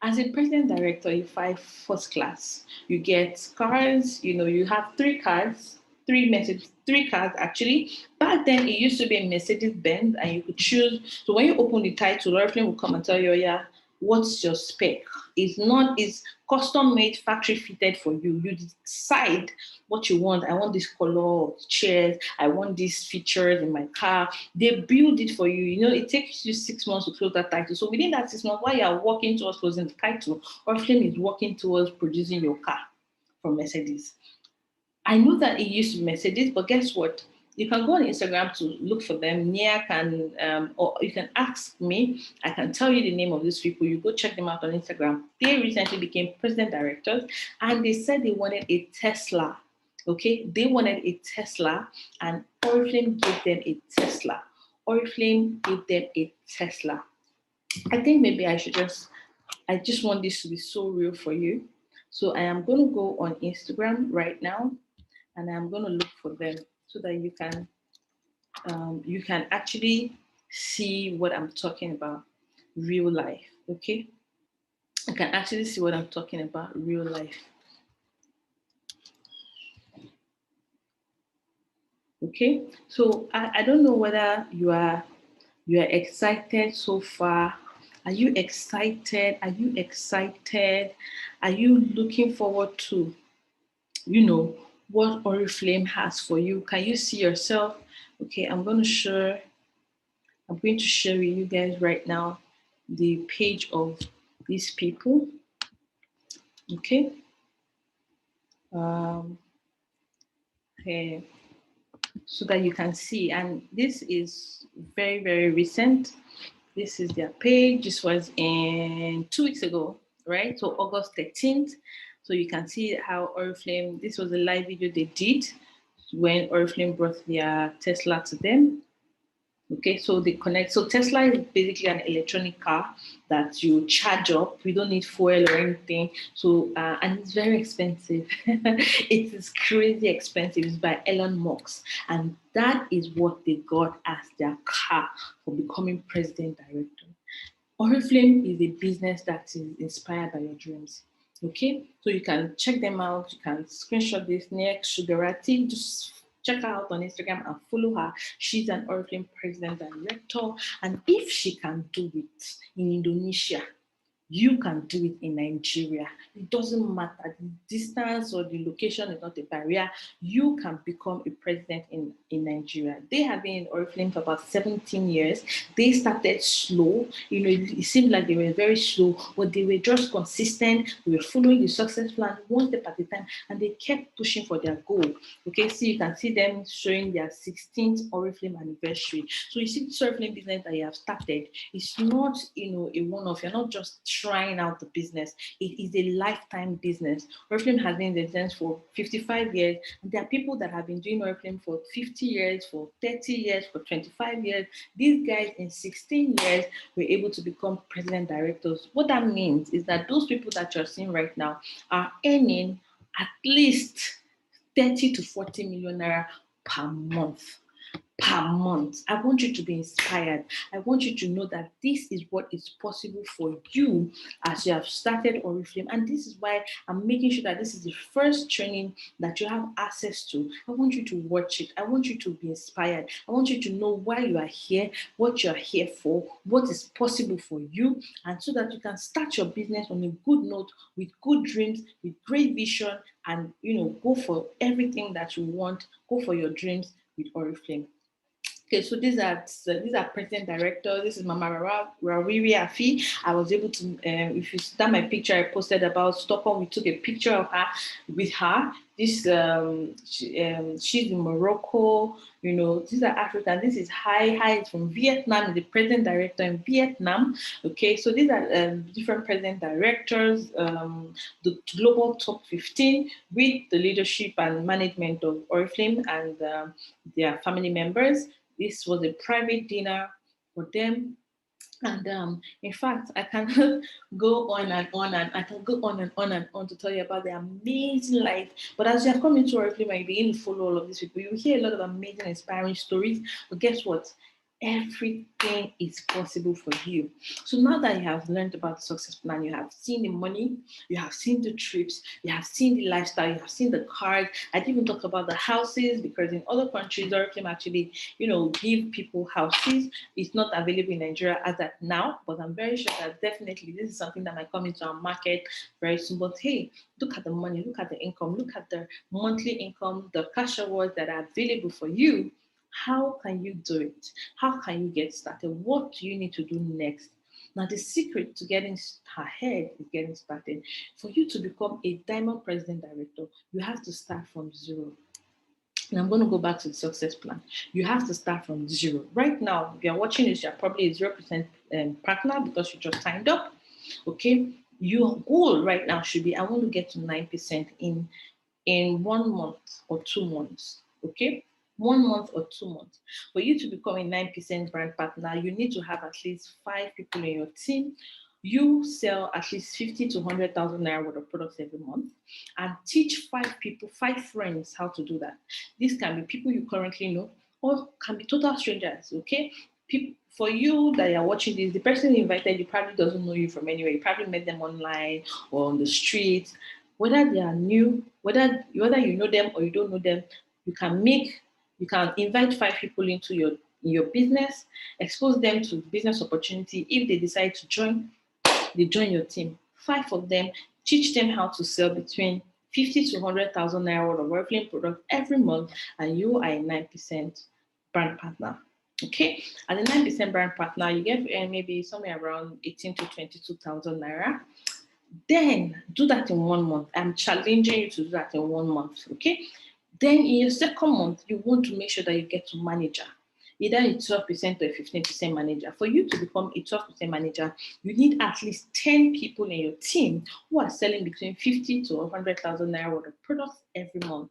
as a president director, you fly first class. You get cars. You have three cars, three cars actually. Back then, it used to be a Mercedes Benz, and you could choose. So when you open the title, Oriflame will come and tell you, yeah, what's your spec? It's custom made, factory fitted for you. You decide what you want. I want this color of chairs. I want these features in my car. They build it for you. It takes you 6 months to close that title. So within that 6 months, while you are working towards closing the title, Oriflame is working towards producing your car from Mercedes. I know that it used to be Mercedes, but guess what? You can go on Instagram to look for them. Nia can, or you can ask me. I can tell you the name of these people. You go check them out on Instagram. They recently became president directors, and they said they wanted a Tesla. Okay, they wanted a Tesla, and Oriflame gave them a Tesla. Oriflame gave them a Tesla. I think maybe I just want this to be so real for you. So I am going to go on Instagram right now, and I'm going to look for them so that you can actually see what I'm talking about, real life. Okay, you can actually see what I'm talking about, real life. Okay, so I don't know whether you are excited so far. Are you excited? Are you excited? Are you looking forward to what Oriflame has for you? Can you see yourself? Okay, I'm going to share with you guys right now the page of these people. Okay. Okay. So that you can see. And this is very, very recent. This is their page. This was in 2 weeks ago, right? So August 13th. So you can see how Oriflame, this was a live video they did when Oriflame brought their Tesla to them. Okay, so they connect. So Tesla is basically an electronic car that you charge up. You don't need fuel or anything. So and it's very expensive. It is crazy expensive. It's by Elon Musk, and that is what they got as their car for becoming president director. Oriflame is a business that is inspired by your dreams. Okay, so you can check them out. You can screenshot this next Sugarati. Just check her out on Instagram and follow her. She's an Oriflame president director, and if she can do it in Indonesia, you can do it in Nigeria. It doesn't matter. The distance or the location is not a barrier. You can become a president in Nigeria. They have been in Oriflame for about 17 years. They started slow. It seemed like they were very slow, but they were just consistent. They were following the success plan one step at a time, and they kept pushing for their goal. Okay, so you can see them showing their 16th Oriflame anniversary. So you see this Oriflame business that you have started. It's not, a one-off. You're not just trying out the business. It is a lifetime business. Oriflame has been in the business for 55 years, and there are people that have been doing Oriflame for 50 years, for 30 years, for 25 years. These guys in 16 years were able to become president directors. What that means is that those people that you're seeing right now are earning at least 30 to 40 million naira per month. per month. I want you to be inspired. I want you to know that this is what is possible for you as you have started Oriflame. And this is why I'm making sure that this is the first training that you have access to. I want you to watch it. I want you to be inspired. I want you to know why you are here, what you are here for, what is possible for you, and so that you can start your business on a good note, with good dreams, with great vision, and go for everything that you want. Go for your dreams with Oriflame. Okay, so these are president directors. This is Mama Rawiri Afi. I was able to, if you start my picture, I posted about Stockholm. We took a picture of her with her. She's in Morocco. These are African. This is Hai is from Vietnam, the president director in Vietnam. Okay, so these are different president directors, the global top 15 with the leadership and management of Oriflame and their family members. This was a private dinner for them. And in fact, I can go on and on, and I can go on and on and on to tell you about their amazing life. But as you have come into Oriflame and you begin to follow all of these people, you will hear a lot of amazing, inspiring stories. But guess what? Everything is possible for you. So now that you have learned about the success plan, you have seen the money, you have seen the trips, you have seen the lifestyle, you have seen the cars. I didn't even talk about the houses, because in other countries, Oriflame actually, give people houses. It's not available in Nigeria as at now, but I'm very sure that definitely this is something that might come into our market very soon. But hey, look at the money, look at the income, look at the monthly income, the cash awards that are available for you. How can you do it? How can you get started? What do you need to do next? Now, the secret to getting ahead is getting started. For you to become a diamond president director, you have to start from zero. And I'm going to go back to the success plan. You have to start from zero. Right now, if you're watching this, you're probably a 0% partner because you just signed up. Okay. Your goal right now should be, I want to get to 9% in 1 month or 2 months. Okay. 1 month or 2 months. For you to become a 9% brand partner, you need to have at least 5 people in your team. You sell at least 50 to 100,000 naira worth of products every month, and teach 5 people, 5 friends how to do that. This can be people you currently know, or can be total strangers. Okay, people, for you that are watching this, the person you invited you probably doesn't know you from anywhere. You probably met them online or on the streets. Whether they are new, whether you know them or you don't know them, you can invite 5 people into your business, expose them to business opportunity. If they decide to join, they join your team. 5 of them, teach them how to sell between 50 to 100,000 naira worth of Oriflame product every month, and you are a 9% brand partner. Okay, as a 9% brand partner, you get maybe somewhere around 18 to 22,000 naira. Then do that in 1 month. I'm challenging you to do that in 1 month. Okay, then in your second month, you want to make sure that you get to manager, either a 12% or a 15% manager. For you to become a 12% manager, you need at least 10 people in your team who are selling between 50 to 100,000 naira worth of products every month.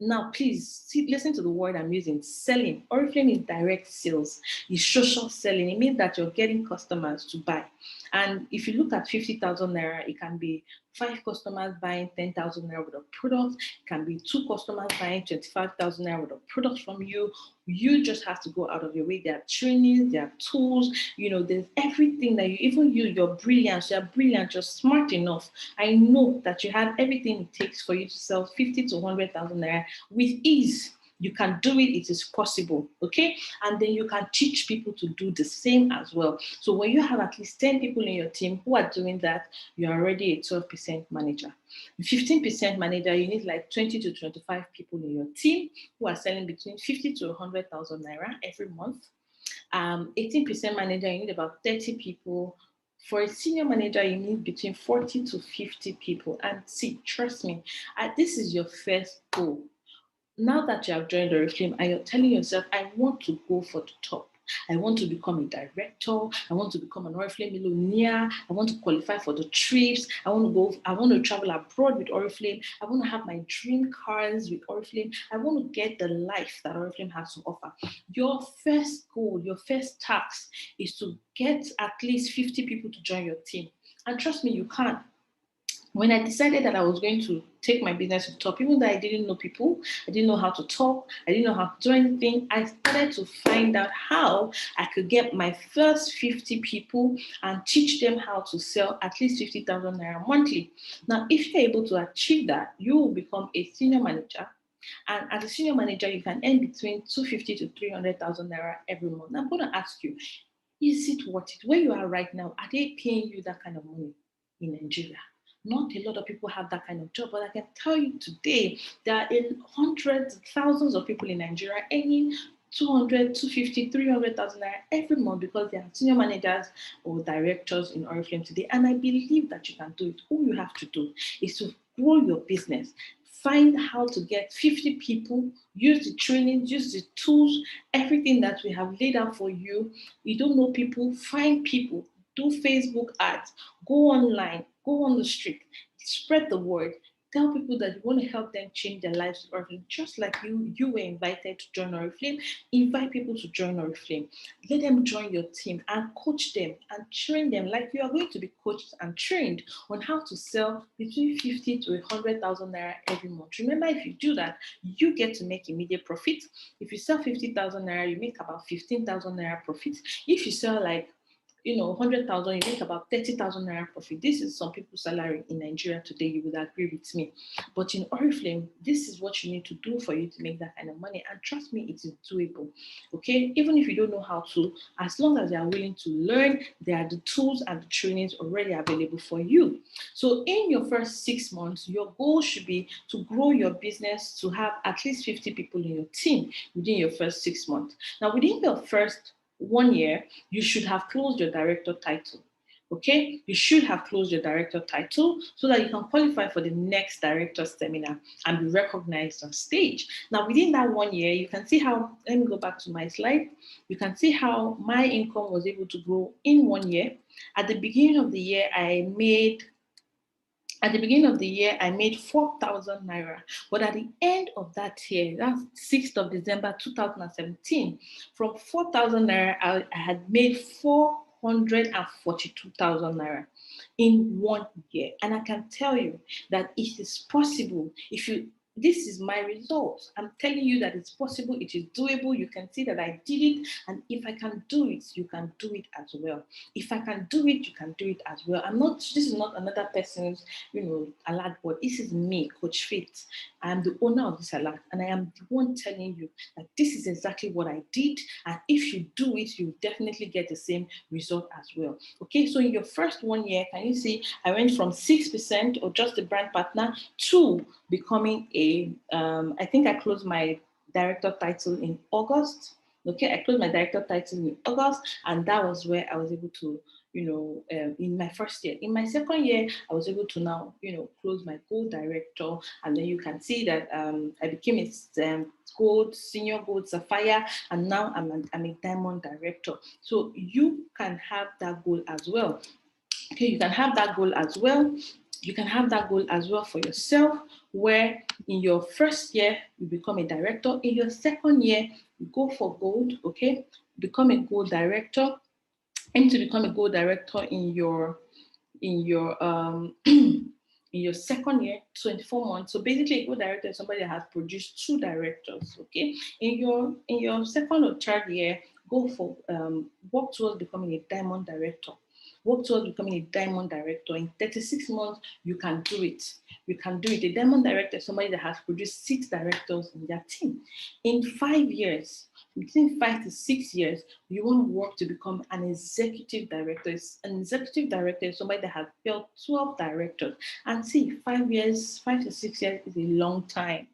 Now, please listen to the word I'm using: selling. Oriflame is direct sales. It's social selling. It means that you're getting customers to buy. And if you look at 50,000 naira, it can be 5 customers buying 10,000 naira worth of products. It can be 2 customers buying 25,000 naira worth of products from you. You just have to go out of your way. There are trainings, there are tools, there's everything that you're brilliant, you're smart enough. I know that you have everything it takes for you to sell 50 to 100,000 naira with ease. You can do it, it is possible, okay? And then you can teach people to do the same as well. So when you have at least 10 people in your team who are doing that, you're already a 12% manager. 15% manager, you need like 20 to 25 people in your team who are selling between 50 to 100,000 naira every month. 18% manager, you need about 30 people. For a senior manager, you need between 40 to 50 people. And see, trust me, this is your first goal. Now that you have joined Oriflame and you're telling yourself, I want to go for the top. I want to become a director. I want to become an Oriflame millionaire. I want to qualify for the trips. I want to travel abroad with Oriflame. I want to have my dream cars with Oriflame. I want to get the life that Oriflame has to offer. Your first goal, your first task is to get at least 50 people to join your team. And trust me, you can. when I decided that I was going to take my business to the top, even though I didn't know people, I didn't know how to talk, I didn't know how to do anything, I started to find out how I could get my first 50 people and teach them how to sell at least 50,000 naira monthly. Now, if you're able to achieve that, you will become a senior manager. And as a senior manager, you can earn between 250 to 300,000 naira every month. Now, I'm going to ask you, is it worth it? Where you are right now, are they paying you that kind of money in Nigeria? Not a lot of people have that kind of job, but I can tell you today, there are hundreds, thousands of people in Nigeria earning 200, 250, 300,000 naira every month because they are senior managers or directors in Oriflame today. And I believe that you can do it. All you have to do is to grow your business. Find how to get 50 people, use the trainings, use the tools, everything that we have laid out for you. You don't know people, find people, do Facebook ads, go online, go on the street, spread the word. Tell people that you want to help them change their lives with Oriflame, just like you were invited to join Oriflame. Invite people to join Oriflame. Let them join your team and coach them and train them like you are going to be coached and trained on how to sell between 50 to 100,000 naira every month. Remember, if you do that, you get to make immediate profit. If you sell 50,000 naira, you make about 15,000 naira profit. If you sell like 100,000, you make about 30,000 naira profit. This is some people's salary in Nigeria today. You would agree with me. But in Oriflame, this is what you need to do for you to make that kind of money. And trust me, it is doable. Okay, even if you don't know how to, as long as you are willing to learn, there are the tools and the trainings already available for you. So in your first 6 months, your goal should be to grow your business to have at least 50 people in your team within your first 6 months. Now, within your first 1 year, you should have closed your director title. Okay, you should have closed your director title so that you can qualify for the next director seminar and be recognized on stage. Now, within that 1 year, you can see how, let me go back to my slide. You can see how my income was able to grow in 1 year. At the beginning of the year, I made 4,000 naira. But at the end of that year, that's 6th of December 2017, from 4,000 naira, I had made 442,000 naira in 1 year. And I can tell you that it is possible if you. This is my results. I'm telling you that it's possible, it is doable. You can see that I did it, and if I can do it, you can do it as well. If I can do it, you can do it as well. This is not another person's alert, but this is me, Coach Faith. I am the owner of this alert, and I am the one telling you that this is exactly what I did. And if you do it, you definitely get the same result as well. Okay, so in your first 1 year, can you see I went from 6% or just a brand partner to becoming I think I closed my director title in August. Okay, I closed my director title in August, and that was where I was able to in my first year. In my second year, I was able to now, close my gold director, and then you can see that I became a gold, senior gold, sapphire, and now I'm a diamond director. So you can have that goal as well. Okay, you can have that goal as well. You can have that goal as well for yourself, where in your first year you become a director. In your second year, you go for gold. Okay, become a gold director. Aim to become a gold director in your in your second year, 24 months. So basically, a gold director is somebody that has produced 2 directors. Okay, in your second or third year, go for work towards becoming a diamond director. Work towards becoming a diamond director. In 36 months, you can do it. You can do it. A diamond director is somebody that has produced 6 directors in their team. In 5 years, between 5 to 6 years, you want to work to become an executive director. An executive director is somebody that has built 12 directors. And see, 5 years, 5 to 6 years is a long time.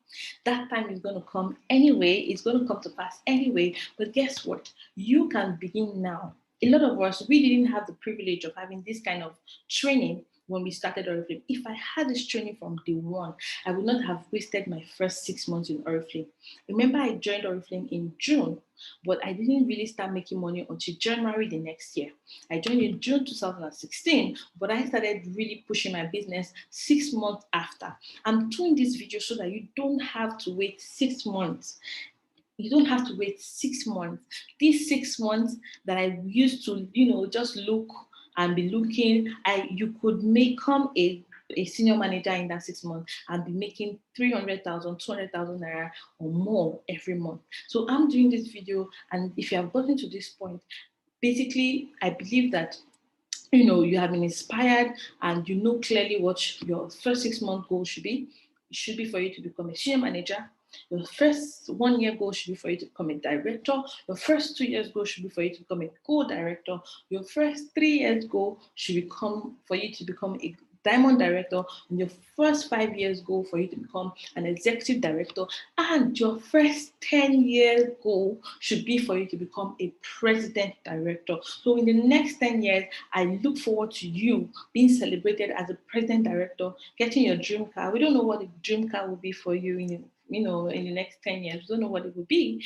That time is going to come anyway. It's going to come to pass anyway. But guess what? You can begin now. A lot of us, we didn't have the privilege of having this kind of training when we started Oriflame. If I had this training from day one, I would not have wasted my first 6 months in Oriflame. Remember, I joined Oriflame in June, but I didn't really start making money until January the next year. I joined in June 2016, but I started really pushing my business 6 months after. I'm doing this video so that you don't have to wait 6 months. You don't have to wait 6 months. These 6 months that I used to, just look and be looking, you could become a a senior manager in that 6 months and be making 300,000, 200,000 naira or more every month. So I'm doing this video, and if you have gotten to this point, basically, I believe that you have been inspired and you know clearly what your first 6 month goal should be. It should be for you to become a senior manager. Your first 1 year goal should be for you to become a director. Your first 2 years goal should be for you to become a co-director. Your first 3 years goal should become for you to become a diamond director, and your first 5 years goal for you to become an executive director, and your first 10 year goal should be for you to become a president director. So in the next 10 years, I look forward to you being celebrated as a president director, getting your dream car. We don't know what the dream car will be for you in the next 10 years. We don't know what it will be.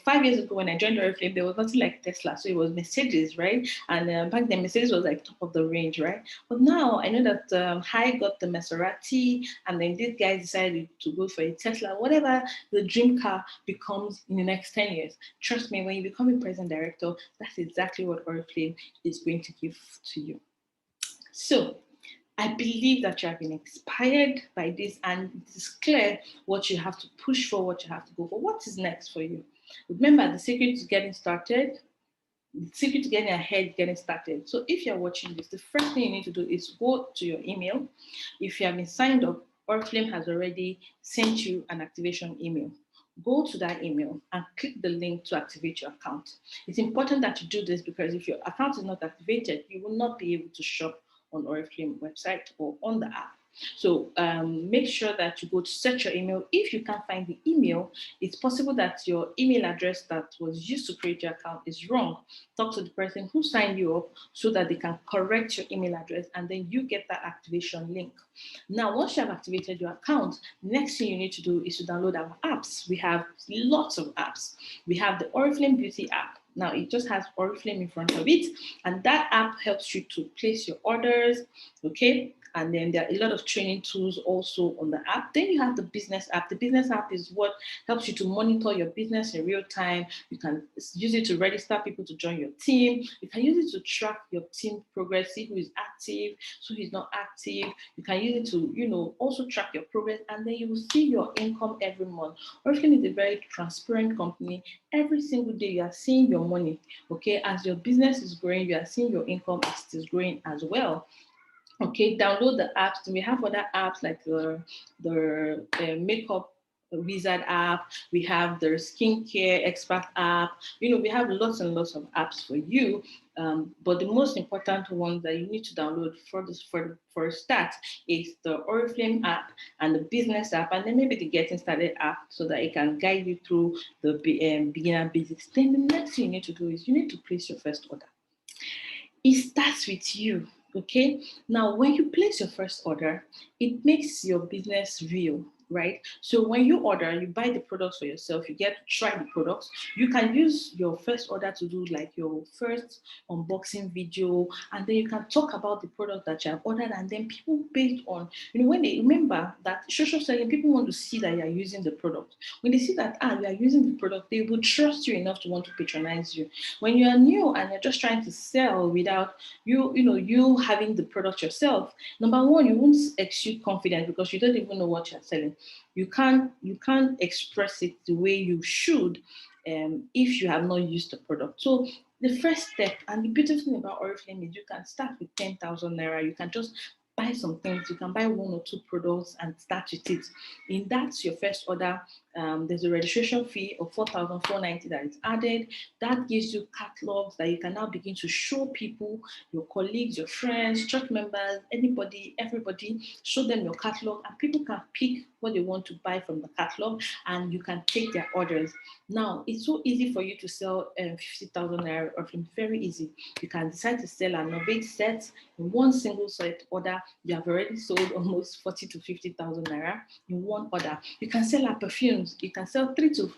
5 years ago when I joined Oriflame, there was nothing like Tesla. So it was Mercedes, right? And back then, Mercedes was like top of the range, right? But now I know that High got the Maserati, and then these guys decided to go for a Tesla, whatever the dream car becomes in the next 10 years. Trust me, when you become a president director, that's exactly what Oriflame is going to give to you. So I believe that you have been inspired by this, and it is clear what you have to push for, what you have to go for. What is next for you? Remember, the secret to getting started, the secret to getting ahead, getting started. So if you're watching this, the first thing you need to do is go to your email. If you have been signed up, Oriflame has already sent you an activation email. Go to that email and click the link to activate your account. It's important that you do this because if your account is not activated, you will not be able to shop on Oriflame website or on the app. So make sure that you go to search your email. If you can't find the email, it's possible that your email address that was used to create your account is wrong. Talk to the person who signed you up so that they can correct your email address, and then you get that activation link. Now, once you have activated your account, the next thing you need to do is to download our apps. We have lots of apps. We have the Oriflame Beauty app. Now, it just has Oriflame in front of it, and that app helps you to place your orders, okay? And then there are a lot of training tools also on the app. Then you have the business app. The business app is what helps you to monitor your business in real time. You can use it to register people to join your team. You can use it to track your team progress, see who is active, who is not active. You can use it to, also track your progress, and then you will see your income every month. Oriflame is a very transparent company. Every single day you are seeing your money, okay? As your business is growing, you are seeing your income as it is growing as well. Okay, download the apps. We have other apps like the makeup wizard app. We have the skincare expert app. We have lots and lots of apps for you. But the most important one that you need to download for a start is the Oriflame app and the business app, and then maybe the getting started app, so that it can guide you through the beginner basics. Then the next thing you need to do is you need to place your first order. It starts with you. Okay. Now, when you place your first order, it makes your business real, right? So when you order, you buy the products for yourself, you get to try the products. You can use your first order to do like your first unboxing video, and then you can talk about the product that you have ordered, and then people based on, when they remember that social selling, people want to see that you are using the product. When they see that, you are using the product, they will trust you enough to want to patronize you. When you are new and you're just trying to sell without you having the product yourself, number one, you won't exude confidence because you don't even know what you're selling. You can't express it the way you should if you have not used the product. So the first step, and the beautiful thing about Oriflame is you can start with 10,000 naira. You can just buy some things. You can buy one or two products and start with it. In that's your first order. There's a registration fee of 4,490 that is added. That gives you catalogs that you can now begin to show people, your colleagues, your friends, church members, anybody, everybody. Show them your catalog, and people can pick what they want to buy from the catalog, and you can take their orders. Now, it's so easy for you to sell 50,000 naira Oriflame. Very easy. You can decide to sell an Novate set in one single set order. You have already sold almost 40 to 50,000 naira in one order. You can sell our perfumes. You can sell 3 to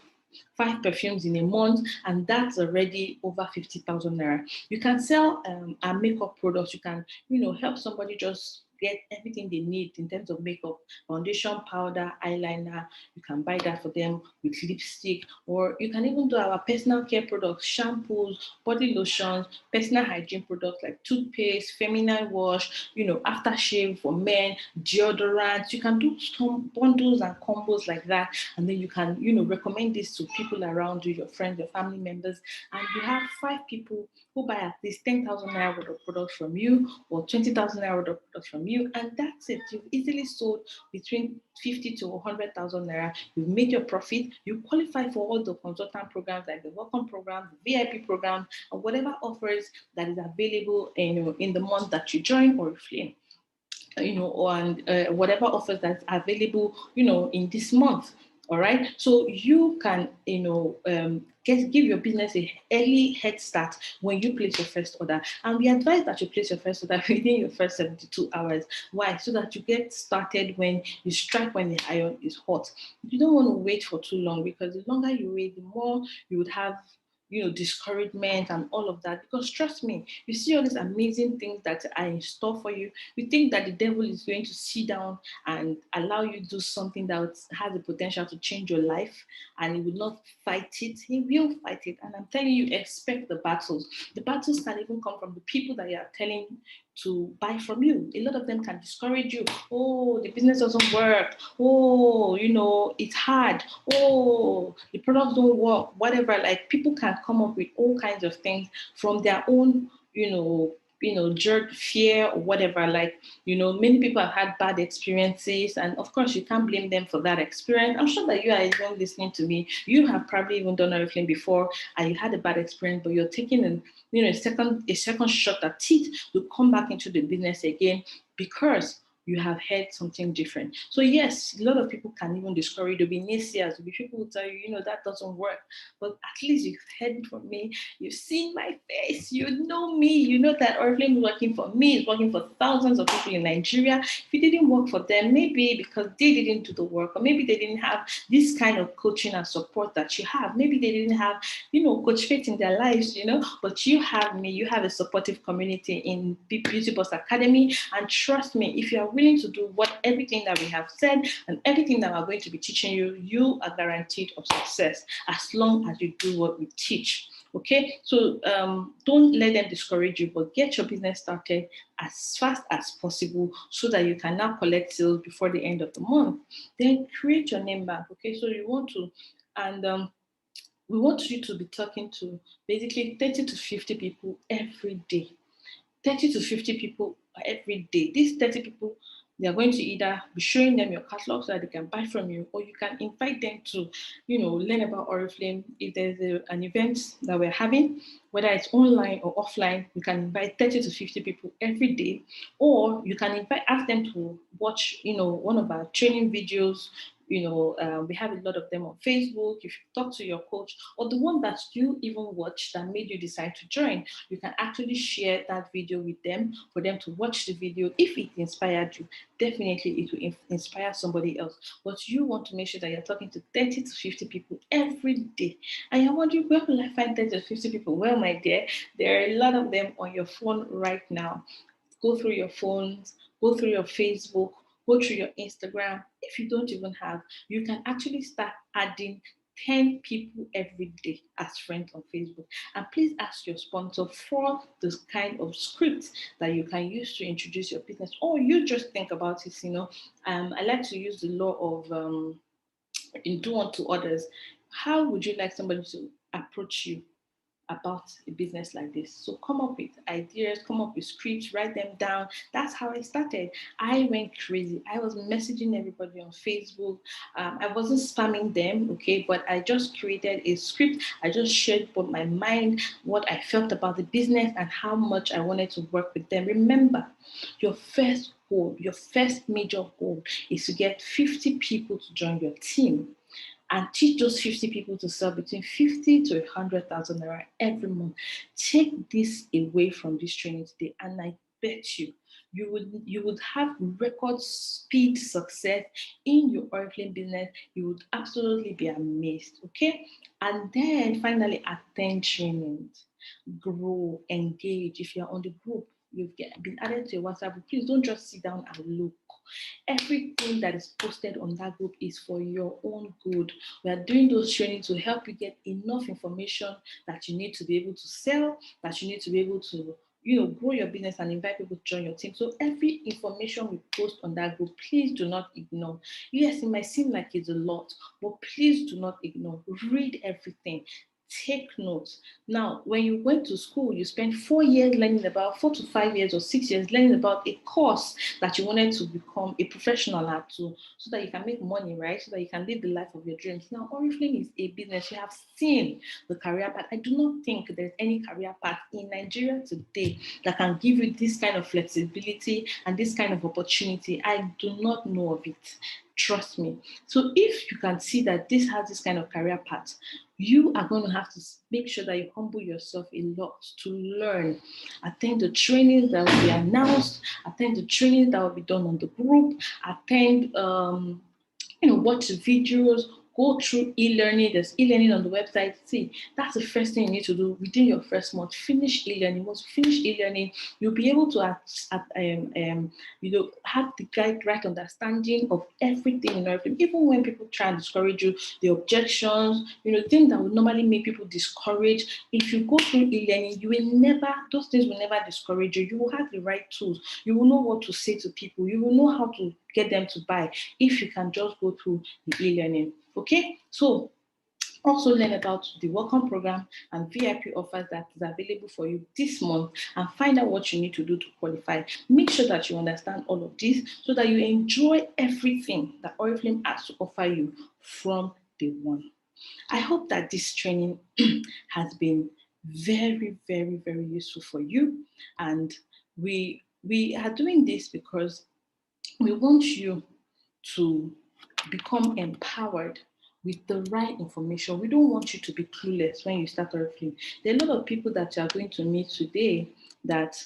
5 perfumes in a month, and that's already over 50,000 naira. You can sell our makeup products. You can, help somebody just get everything they need in terms of makeup, foundation, powder, eyeliner. You can buy that for them with lipstick, or you can even do our personal care products, shampoos, body lotions, personal hygiene products like toothpaste, feminine wash, aftershave for men, deodorants. You can do some bundles and combos like that, and then you can, recommend this to people around you, your friends, your family members, and you have 5 people who buy at least 10,000 naira worth of products from you, or 20,000 naira worth of products from you, and that's it. You've easily sold between 50 to 100,000 naira. You've made your profit. You qualify for all the consultant programs like the welcome program, the VIP program, and whatever offers that is available in the month that you join Oriflame, and whatever offers that's available, in this month. All right. So you can, give your business a early head start when you place your first order. And we advise that you place your first order within your first 72 hours. Why? So that you get started when you strike when the iron is hot. You don't want to wait for too long, because the longer you wait, the more you would have, discouragement and all of that. Because trust me, you see all these amazing things that are in store for you. You think that the devil is going to sit down and allow you to do something that has the potential to change your life, and he will not fight it. He will fight it. And I'm telling you, expect the battles. The battles can even come from the people that you are telling to buy from you. A lot of them can discourage you. Oh, the business doesn't work. Oh, it's hard. Oh, the products don't work. Whatever. Like, people can come up with all kinds of things from their own, jerk, fear, or whatever. Like, many people have had bad experiences, and of course, you can't blame them for that experience. I'm sure that you are even listening to me. You have probably even done everything before, and you had a bad experience, but you're taking a second shot at it to come back into the business again, because you have heard something different. So yes, a lot of people can even discourage. There'll be naysayers, there'll be people who tell you, that doesn't work. But at least you've heard from me, you've seen my face, you know me, you know that Oriflame is working for me, it's working for thousands of people in Nigeria. If it didn't work for them, maybe because they didn't do the work, or maybe they didn't have this kind of coaching and support that you have. Maybe they didn't have, Coach Faith in their lives, but you have me, you have a supportive community in Beauty Boss Academy. And trust me, if you are willing to do everything that we have said and everything that we're going to be teaching you, you are guaranteed of success as long as you do what we teach. Okay, so don't let them discourage you, but get your business started as fast as possible so that you can now collect sales before the end of the month. Then create your name bank. Okay, so you want to, and we want you to be talking to basically 30 to 50 people every day. 30 to 50 people every day. These 30 people, they are going to either be showing them your catalog so that they can buy from you, or you can invite them to, learn about Oriflame. If there's an event that we're having, whether it's online or offline, you can invite 30 to 50 people every day, or you can ask them to watch, one of our training videos. We have a lot of them on Facebook. If you talk to your coach, or the one that you even watched that made you decide to join, you can actually share that video with them for them to watch the video. If it inspired you, definitely it will inspire somebody else. But you want to make sure that you're talking to 30 to 50 people every day. And you're wondering, where will I find 30 to 50 people? Well, my dear, there are a lot of them on your phone right now. Go through your phones, go through your Facebook, go through your Instagram. If you don't even have, you can actually start adding 10 people every day as friends on Facebook. And please ask your sponsor for this kind of script that you can use to introduce your business. Or you just think about it, I like to use the law of do unto others. How would you like somebody to approach you about a business like this? So come up with ideas, come up with scripts, write them down. That's how I started. I went crazy. I was messaging everybody on Facebook. I wasn't spamming them, okay, but I just created a script. I just shared what my mind, what I felt about the business, and how much I wanted to work with them. Remember, your first goal, your first major goal is to get 50 people to join your team and teach those 50 people to sell between 50 to 100,000 naira every month. Take this away from this training today, and I bet you would have record speed success in your Oriflame business. You would absolutely be amazed. Okay, and then finally attend trainings, grow, engage. If you're on the group, you've been added to your WhatsApp group, please don't just sit down and look. Everything that is posted on that group is for your own good. We are doing those trainings to help you get enough information that you need to be able to sell, that you need to be able to grow your business and invite people to join your team. So every information we post on that group, please do not ignore. Yes, it might seem like it's a lot, but please do not ignore. Read everything. Take notes. Now, when you went to school, you spent 4 years learning about 4 to 5 years or 6 years learning about a course that you wanted to become a professional at too, so that you can make money, right? So that you can live the life of your dreams. Now, Oriflame is a business. You have seen the career path. I do not think there's any career path in Nigeria today that can give you this kind of flexibility and this kind of opportunity. I do not know of it. Trust me. So if you can see that this has this kind of career path, you are going to have to make sure that you humble yourself a lot to learn. Attend the trainings that will be announced, attend the trainings that will be done on the group, attend watch videos, go through e-learning. There's e-learning on the website. See, that's the first thing you need to do within your first month. Finish e-learning. Once you finish e-learning, you'll be able to have the right understanding of everything in everything. Even when people try and discourage you, the objections, things that would normally make people discouraged. If you go through e-learning, those things will never discourage you. You will have the right tools. You will know what to say to people. You will know how to get them to buy if you can just go through the e-learning. Okay, so also learn about the welcome program and VIP offers that is available for you this month and find out what you need to do to qualify. Make sure that you understand all of this so that you enjoy everything that Oriflame has to offer you from day one. I hope that this training has been very, very, very useful for you. And we are doing this because we want you to become empowered with the right information. We don't want you to be clueless when you start Oriflame. There are a lot of people that you are going to meet today that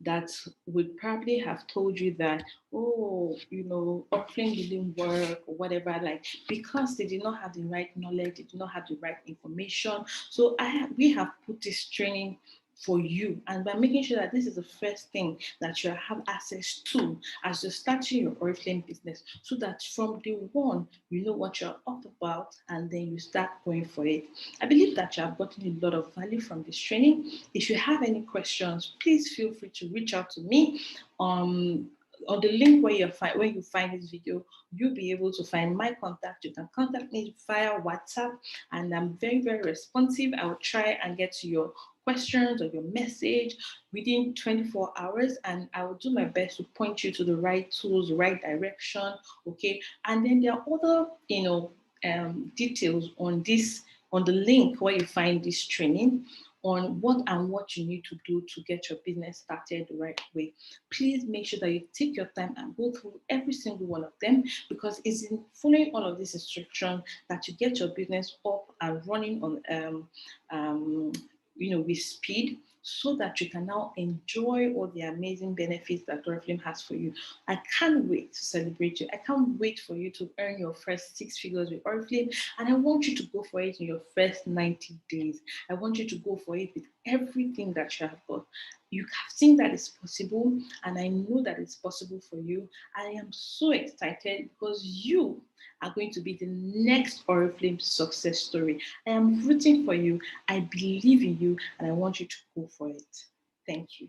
that would probably have told you that, Oriflame didn't work or whatever, like because they did not have the right knowledge, they did not have the right information. So we have put this training for you, and by making sure that this is the first thing that you have access to as you're starting your Oriflame business, so that from day one you know what you're up about and then you start going for it. I believe that you have gotten a lot of value from this training. If you have any questions, please feel free to reach out to me. On the link where you find this video, you'll be able to find my contact. You can contact me via WhatsApp, and I'm very, very responsive. I will try and get to your questions or your message within 24 hours, and I will do my best to point you to the right tools, the right direction. Okay, and then there are other details on the link where you find this training on what you need to do to get your business started the right way. Please make sure that you take your time and go through every single one of them, because it's in following all of these instructions that you get your business up and running on with speed, so that you can now enjoy all the amazing benefits that Oriflame has for you. I can't wait to celebrate you. I can't wait for you to earn your first 6 figures with Oriflame, and I want you to go for it in your first 90 days. I want you to go for it with everything that you have got. You have seen that it's possible, and I know that it's possible for you. I am so excited because you are going to be the next Oriflame success story. I am rooting for you. I believe in you, and I want you to go for it. Thank you.